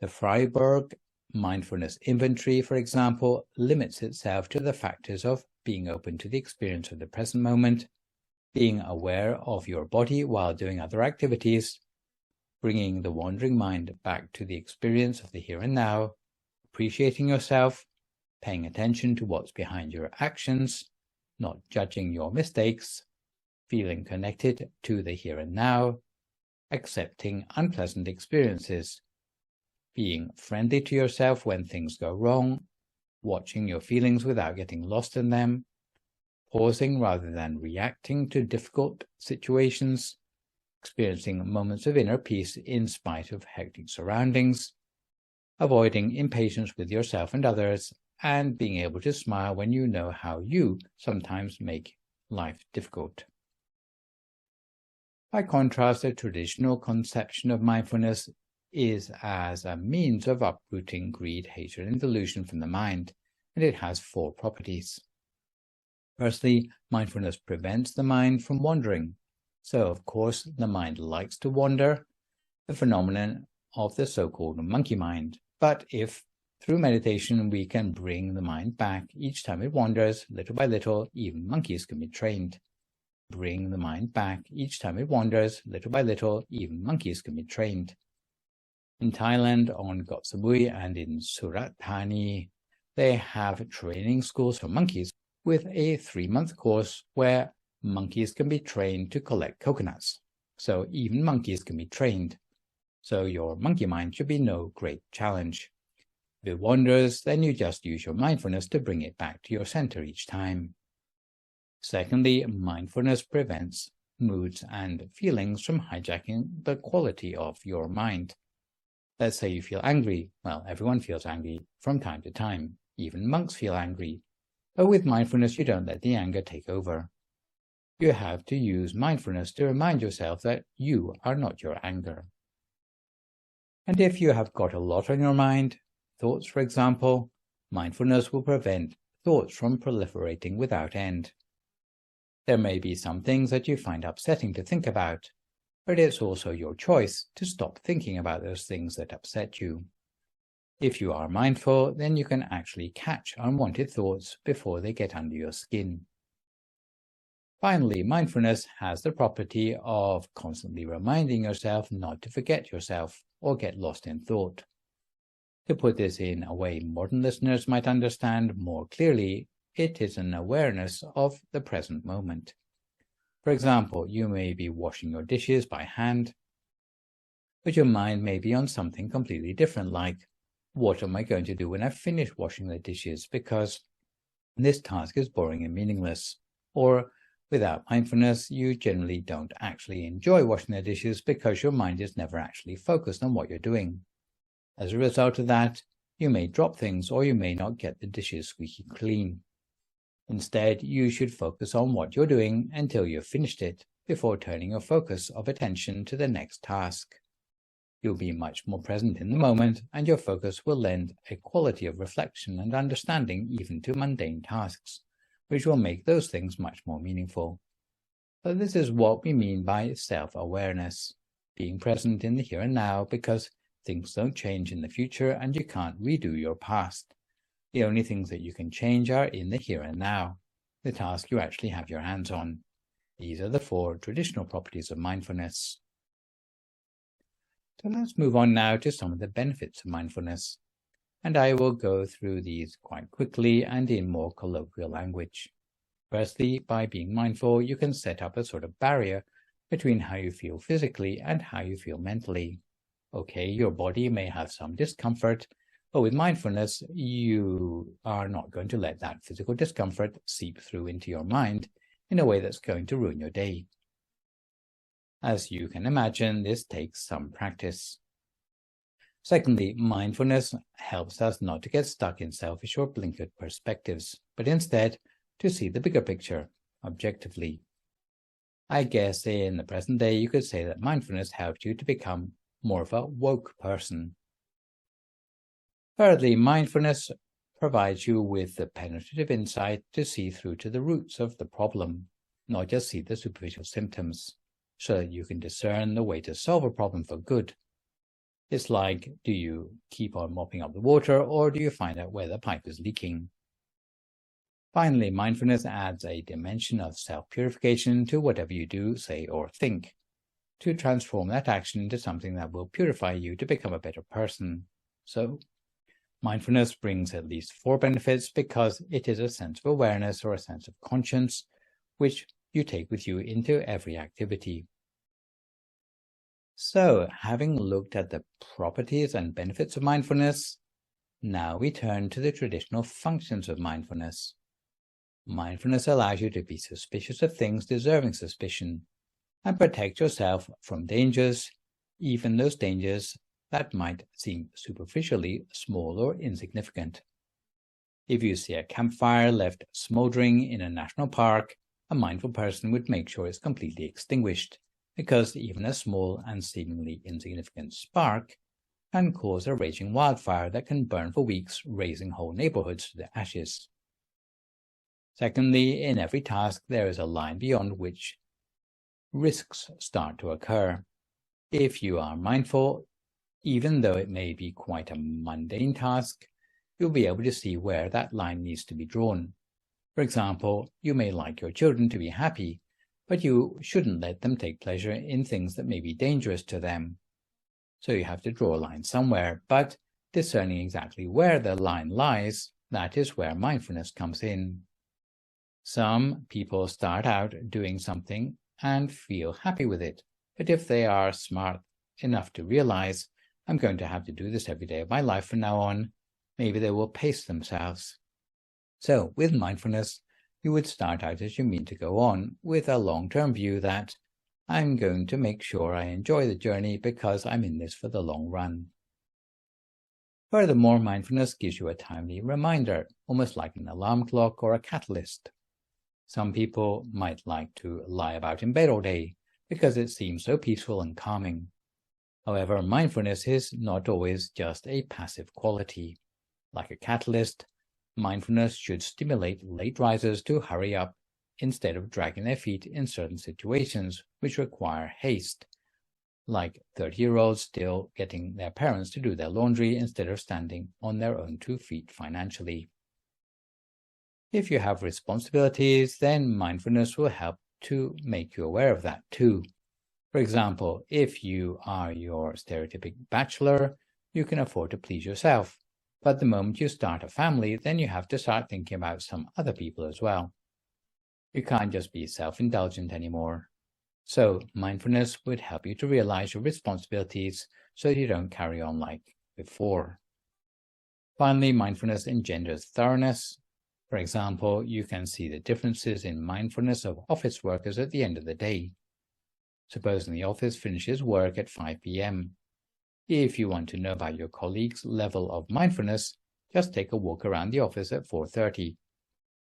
The Freiburg Mindfulness Inventory, for example, limits itself to the factors of being open to the experience of the present moment, being aware of your body while doing other activities, bringing the wandering mind back to the experience of the here and now, appreciating yourself, paying attention to what's behind your actions, not judging your mistakes, feeling connected to the here and now, accepting unpleasant experiences, being friendly to yourself when things go wrong, watching your feelings without getting lost in them, pausing rather than reacting to difficult situations, experiencing moments of inner peace in spite of hectic surroundings, avoiding impatience with yourself and others, and being able to smile when you know how you sometimes make life difficult. By contrast, the traditional conception of mindfulness is as a means of uprooting greed, hatred, and delusion from the mind, and it has 4 properties. Firstly, mindfulness prevents the mind from wandering. So, of course, the mind likes to wander, the phenomenon of the so-called monkey mind. But if, through meditation, we can bring the mind back each time it wanders, little by little, even monkeys can be trained. Bring the mind back each time it wanders, little by little, even monkeys can be trained. In Thailand, on Koh Samui, and in Surat Thani, they have training schools for monkeys with a 3-month course where monkeys can be trained to collect coconuts. So even monkeys can be trained. So your monkey mind should be no great challenge. If it wanders, then you just use your mindfulness to bring it back to your center each time. Secondly, mindfulness prevents moods and feelings from hijacking the quality of your mind. Let's say you feel angry. Well, everyone feels angry from time to time. Even monks feel angry. But with mindfulness, you don't let the anger take over. You have to use mindfulness to remind yourself that you are not your anger. And if you have got a lot on your mind, thoughts for example, mindfulness will prevent thoughts from proliferating without end. There may be some things that you find upsetting to think about, but it's also your choice to stop thinking about those things that upset you. If you are mindful, then you can actually catch unwanted thoughts before they get under your skin. Finally, mindfulness has the property of constantly reminding yourself not to forget yourself or get lost in thought. To put this in a way modern listeners might understand more clearly, it is an awareness of the present moment. For example, you may be washing your dishes by hand, but your mind may be on something completely different, like, what am I going to do when I've finished washing the dishes, because this task is boring and meaningless? Or, without mindfulness, you generally don't actually enjoy washing the dishes because your mind is never actually focused on what you're doing. As a result of that, you may drop things or you may not get the dishes squeaky clean. Instead, you should focus on what you're doing until you've finished it, before turning your focus of attention to the next task. You'll be much more present in the moment, and your focus will lend a quality of reflection and understanding even to mundane tasks, which will make those things much more meaningful. So this is what we mean by self-awareness, being present in the here and now, because things don't change in the future and you can't redo your past. The only things that you can change are in the here and now, the task you actually have your hands on. These are the 4 traditional properties of mindfulness. So let's move on now to some of the benefits of mindfulness, and I will go through these quite quickly and in more colloquial language. Firstly, by being mindful, you can set up a sort of barrier between how you feel physically and how you feel mentally. Okay, your body may have some discomfort, but with mindfulness, you are not going to let that physical discomfort seep through into your mind in a way that's going to ruin your day. As you can imagine, this takes some practice. Secondly, mindfulness helps us not to get stuck in selfish or blinkered perspectives, but instead to see the bigger picture, objectively. I guess in the present day, you could say that mindfulness helps you to become more of a woke person. Thirdly, mindfulness provides you with the penetrative insight to see through to the roots of the problem, not just see the superficial symptoms, so that you can discern the way to solve a problem for good. It's like, do you keep on mopping up the water, or do you find out where the pipe is leaking? Finally, mindfulness adds a dimension of self-purification to whatever you do, say, or think, to transform that action into something that will purify you to become a better person. So, Mindfulness brings at least 4 benefits because it is a sense of awareness or a sense of conscience which you take with you into every activity. So, having looked at the properties and benefits of mindfulness, now we turn to the traditional functions of mindfulness. Mindfulness allows you to be suspicious of things deserving suspicion and protect yourself from dangers, even those dangers that might seem superficially small or insignificant. If you see a campfire left smoldering in a national park, a mindful person would make sure it's completely extinguished, because even a small and seemingly insignificant spark can cause a raging wildfire that can burn for weeks, razing whole neighborhoods to the ashes. Secondly, in every task there is a line beyond which risks start to occur. If you are mindful, even though it may be quite a mundane task, you'll be able to see where that line needs to be drawn. For example, you may like your children to be happy, but you shouldn't let them take pleasure in things that may be dangerous to them. So you have to draw a line somewhere, but discerning exactly where the line lies, that is where mindfulness comes in. Some people start out doing something and feel happy with it, but if they are smart enough to realize, I'm going to have to do this every day of my life from now on, maybe they will pace themselves. So with mindfulness, you would start out as you mean to go on, with a long-term view that I'm going to make sure I enjoy the journey because I'm in this for the long run. Furthermore, mindfulness gives you a timely reminder, almost like an alarm clock or a catalyst. Some people might like to lie about in bed all day because it seems so peaceful and calming. However, mindfulness is not always just a passive quality. Like a catalyst, mindfulness should stimulate late risers to hurry up instead of dragging their feet in certain situations which require haste, like 30-year-olds still getting their parents to do their laundry instead of standing on their own 2 feet financially. If you have responsibilities, then mindfulness will help to make you aware of that too. For example, if you are your stereotypic bachelor, you can afford to please yourself. But the moment you start a family, then you have to start thinking about some other people as well. You can't just be self-indulgent anymore. So mindfulness would help you to realize your responsibilities so you don't carry on like before. Finally, mindfulness engenders thoroughness. For example, you can see the differences in mindfulness of office workers at the end of the day. Supposing the office finishes work at 5 p.m. If you want to know about your colleagues' level of mindfulness, just take a walk around the office at 4:30.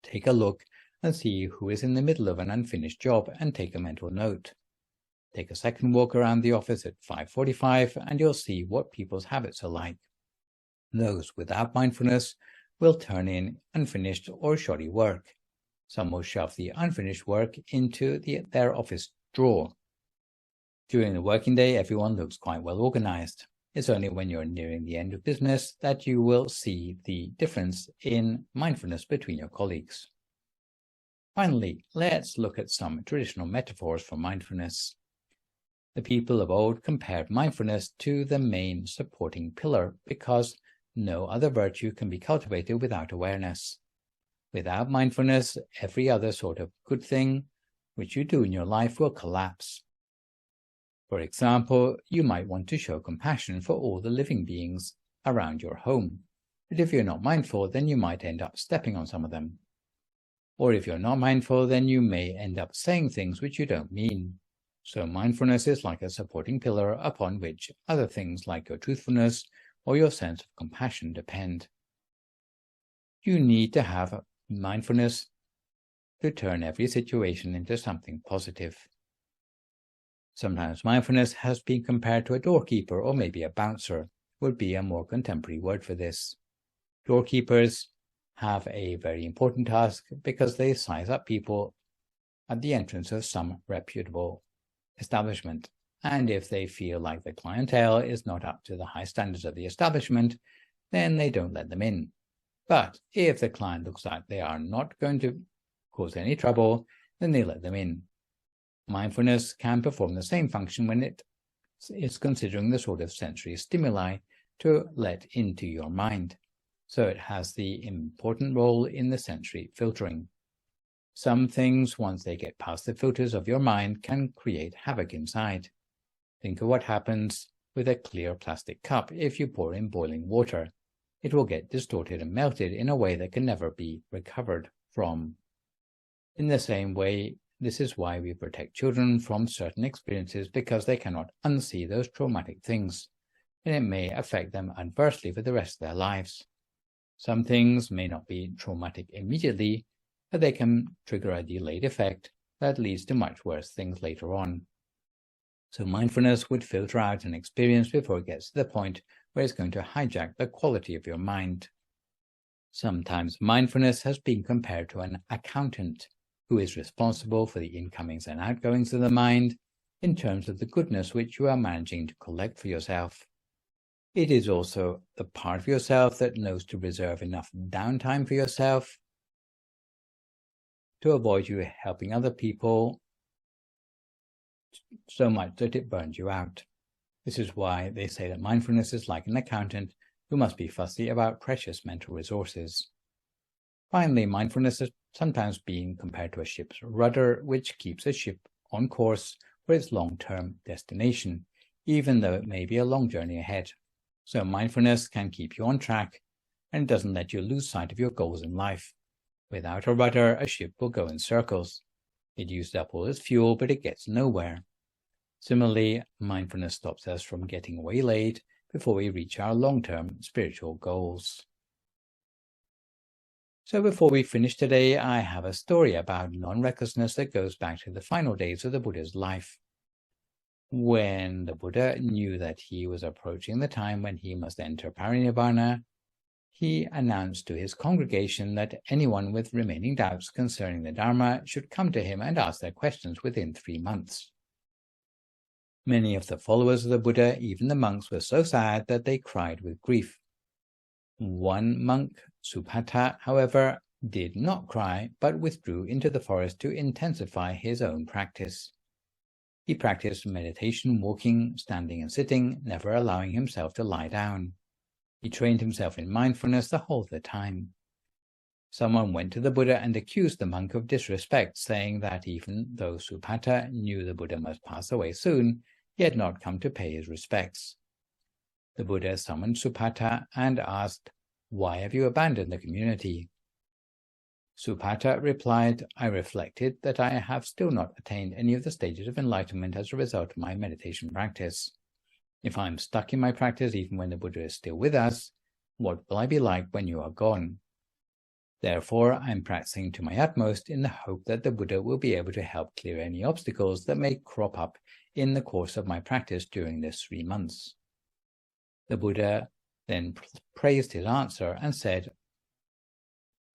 Take a look and see who is in the middle of an unfinished job and take a mental note. Take a second walk around the office at 5:45 and you'll see what people's habits are like. Those without mindfulness will turn in unfinished or shoddy work. Some will shove the unfinished work into their office drawer. During the working day, everyone looks quite well organized. It's only when you're nearing the end of business that you will see the difference in mindfulness between your colleagues. Finally, let's look at some traditional metaphors for mindfulness. The people of old compared mindfulness to the main supporting pillar because no other virtue can be cultivated without awareness. Without mindfulness, every other sort of good thing which you do in your life will collapse. For example, you might want to show compassion for all the living beings around your home, but if you're not mindful, then you might end up stepping on some of them. Or if you're not mindful, then you may end up saying things which you don't mean. So mindfulness is like a supporting pillar upon which other things like your truthfulness or your sense of compassion depend. You need to have mindfulness to turn every situation into something positive. Sometimes mindfulness has been compared to a doorkeeper or maybe a bouncer, would be a more contemporary word for this. Doorkeepers have a very important task because they size up people at the entrance of some reputable establishment. And if they feel like the clientele is not up to the high standards of the establishment, then they don't let them in. But if the client looks like they are not going to cause any trouble, then they let them in. Mindfulness can perform the same function when it is considering the sort of sensory stimuli to let into your mind. so it has the important role in the sensory filtering. Some things, once they get past the filters of your mind, can create havoc inside. Think of what happens with a clear plastic cup if you pour in boiling water. It will get distorted and melted in a way that can never be recovered from. In the same way, this is why we protect children from certain experiences, because they cannot unsee those traumatic things, and it may affect them adversely for the rest of their lives. Some things may not be traumatic immediately, but they can trigger a delayed effect that leads to much worse things later on. So mindfulness would filter out an experience before it gets to the point where it's going to hijack the quality of your mind. Sometimes mindfulness has been compared to an accountant who is responsible for the incomings and outgoings of the mind in terms of the goodness which you are managing to collect for yourself. It is also the part of yourself that knows to reserve enough downtime for yourself to avoid you helping other people so much that it burns you out. This is why they say that mindfulness is like an accountant who must be fussy about precious mental resources. Finally, mindfulness has sometimes been compared to a ship's rudder, which keeps a ship on course for its long-term destination, even though it may be a long journey ahead. So mindfulness can keep you on track, and it doesn't let you lose sight of your goals in life. Without a rudder, a ship will go in circles. It uses up all its fuel, but it gets nowhere. Similarly, mindfulness stops us from getting waylaid before we reach our long-term spiritual goals. So before we finish today, I have a story about non-recklessness that goes back to the final days of the Buddha's life. When the Buddha knew that he was approaching the time when he must enter parinibbana, he announced to his congregation that anyone with remaining doubts concerning the Dhamma should come to him and ask their questions within 3 months. Many of the followers of the Buddha, even the monks, were so sad that they cried with grief. One monk, Supata, however, did not cry, but withdrew into the forest to intensify his own practice. He practiced meditation, walking, standing and sitting, never allowing himself to lie down. He trained himself in mindfulness the whole of the time. Someone went to the Buddha and accused the monk of disrespect, saying that even though Supata knew the Buddha must pass away soon, he had not come to pay his respects. The Buddha summoned Supata and asked, "Why have you abandoned the community?" Supata replied, "I reflected that I have still not attained any of the stages of enlightenment as a result of my meditation practice. If I am stuck in my practice even when the Buddha is still with us, what will I be like when you are gone? Therefore, I am practicing to my utmost in the hope that the Buddha will be able to help clear any obstacles that may crop up in the course of my practice during this 3 months." The Buddha then praised his answer and said,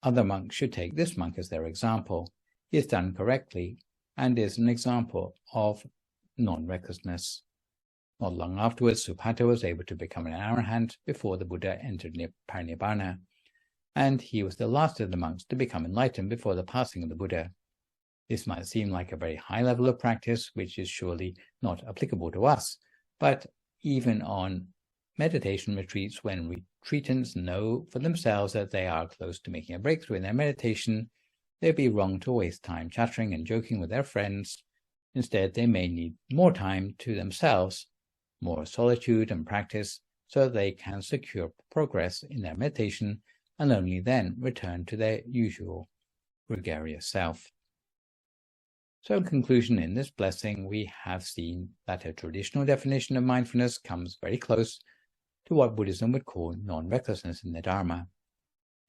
"Other monks should take this monk as their example. He has done correctly and is an example of non-recklessness." Not long afterwards, Supata was able to become an arahant before the Buddha entered parinibbana, and he was the last of the monks to become enlightened before the passing of the Buddha. This might seem like a very high level of practice, which is surely not applicable to us, but even on meditation retreats, when retreatants know for themselves that they are close to making a breakthrough in their meditation, it would be wrong to waste time chattering and joking with their friends. Instead, they may need more time to themselves, more solitude and practice, so that they can secure progress in their meditation and only then return to their usual gregarious self. So in conclusion, in this blessing, we have seen that a traditional definition of mindfulness comes very close to what Buddhism would call non-recklessness in the Dharma.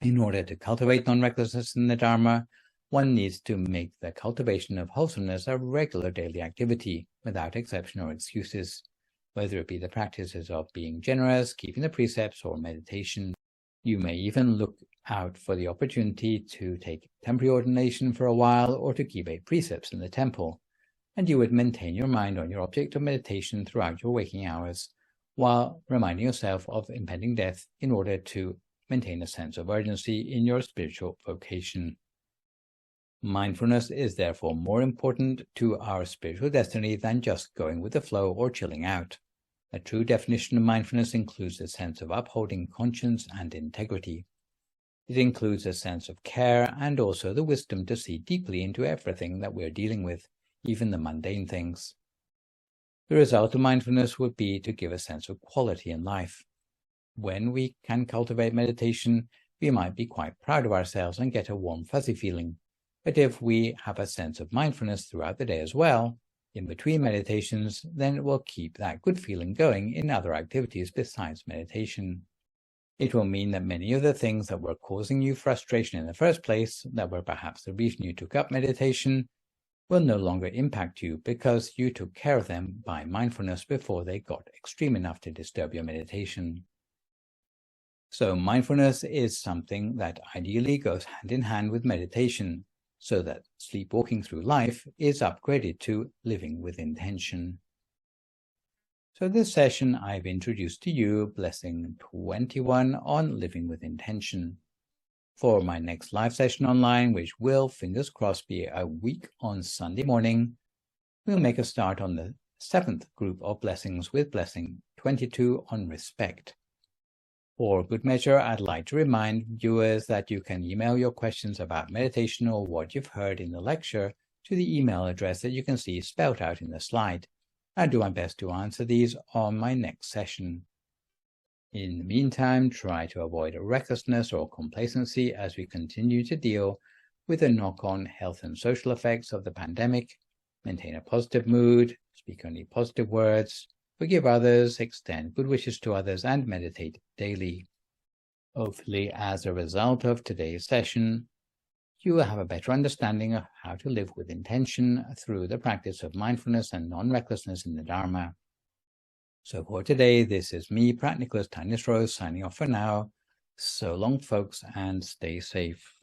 In order to cultivate non-recklessness in the Dharma, one needs to make the cultivation of wholesomeness a regular daily activity, without exception or excuses, whether it be the practices of being generous, keeping the precepts, or meditation. You may even look out for the opportunity to take temporary ordination for a while, or to keep 8 precepts in the temple, and you would maintain your mind on your object of meditation throughout your waking hours, while reminding yourself of impending death in order to maintain a sense of urgency in your spiritual vocation. Mindfulness is therefore more important to our spiritual destiny than just going with the flow or chilling out. A true definition of mindfulness includes a sense of upholding conscience and integrity. It includes a sense of care and also the wisdom to see deeply into everything that we're dealing with, even the mundane things. The result of mindfulness would be to give a sense of quality in life. When we can cultivate meditation, we might be quite proud of ourselves and get a warm, fuzzy feeling. But if we have a sense of mindfulness throughout the day as well, in between meditations, then it will keep that good feeling going in other activities besides meditation. It will mean that many of the things that were causing you frustration in the first place, that were perhaps the reason you took up meditation, will no longer impact you because you took care of them by mindfulness before they got extreme enough to disturb your meditation. So mindfulness is something that ideally goes hand in hand with meditation, so that sleepwalking through life is upgraded to living with intention. So this session I've introduced to you Blessing 21 on living with intention. For my next live session online, which will, fingers crossed, be a week on Sunday morning, we'll make a start on the 7th group of blessings with Blessing 22 on respect. For good measure, I'd like to remind viewers that you can email your questions about meditation or what you've heard in the lecture to the email address that you can see spelled out in the slide. I'll do my best to answer these on my next session. In the meantime, try to avoid recklessness or complacency as we continue to deal with the knock-on health and social effects of the pandemic. Maintain a positive mood, speak only positive words, forgive others, extend good wishes to others, and meditate daily. Hopefully, as a result of today's session, you will have a better understanding of how to live with intention through the practice of mindfulness and non-recklessness in the Dharma. So for today, this is me, Phra Nicholas Thanissaro, signing off for now. So long, folks, and stay safe.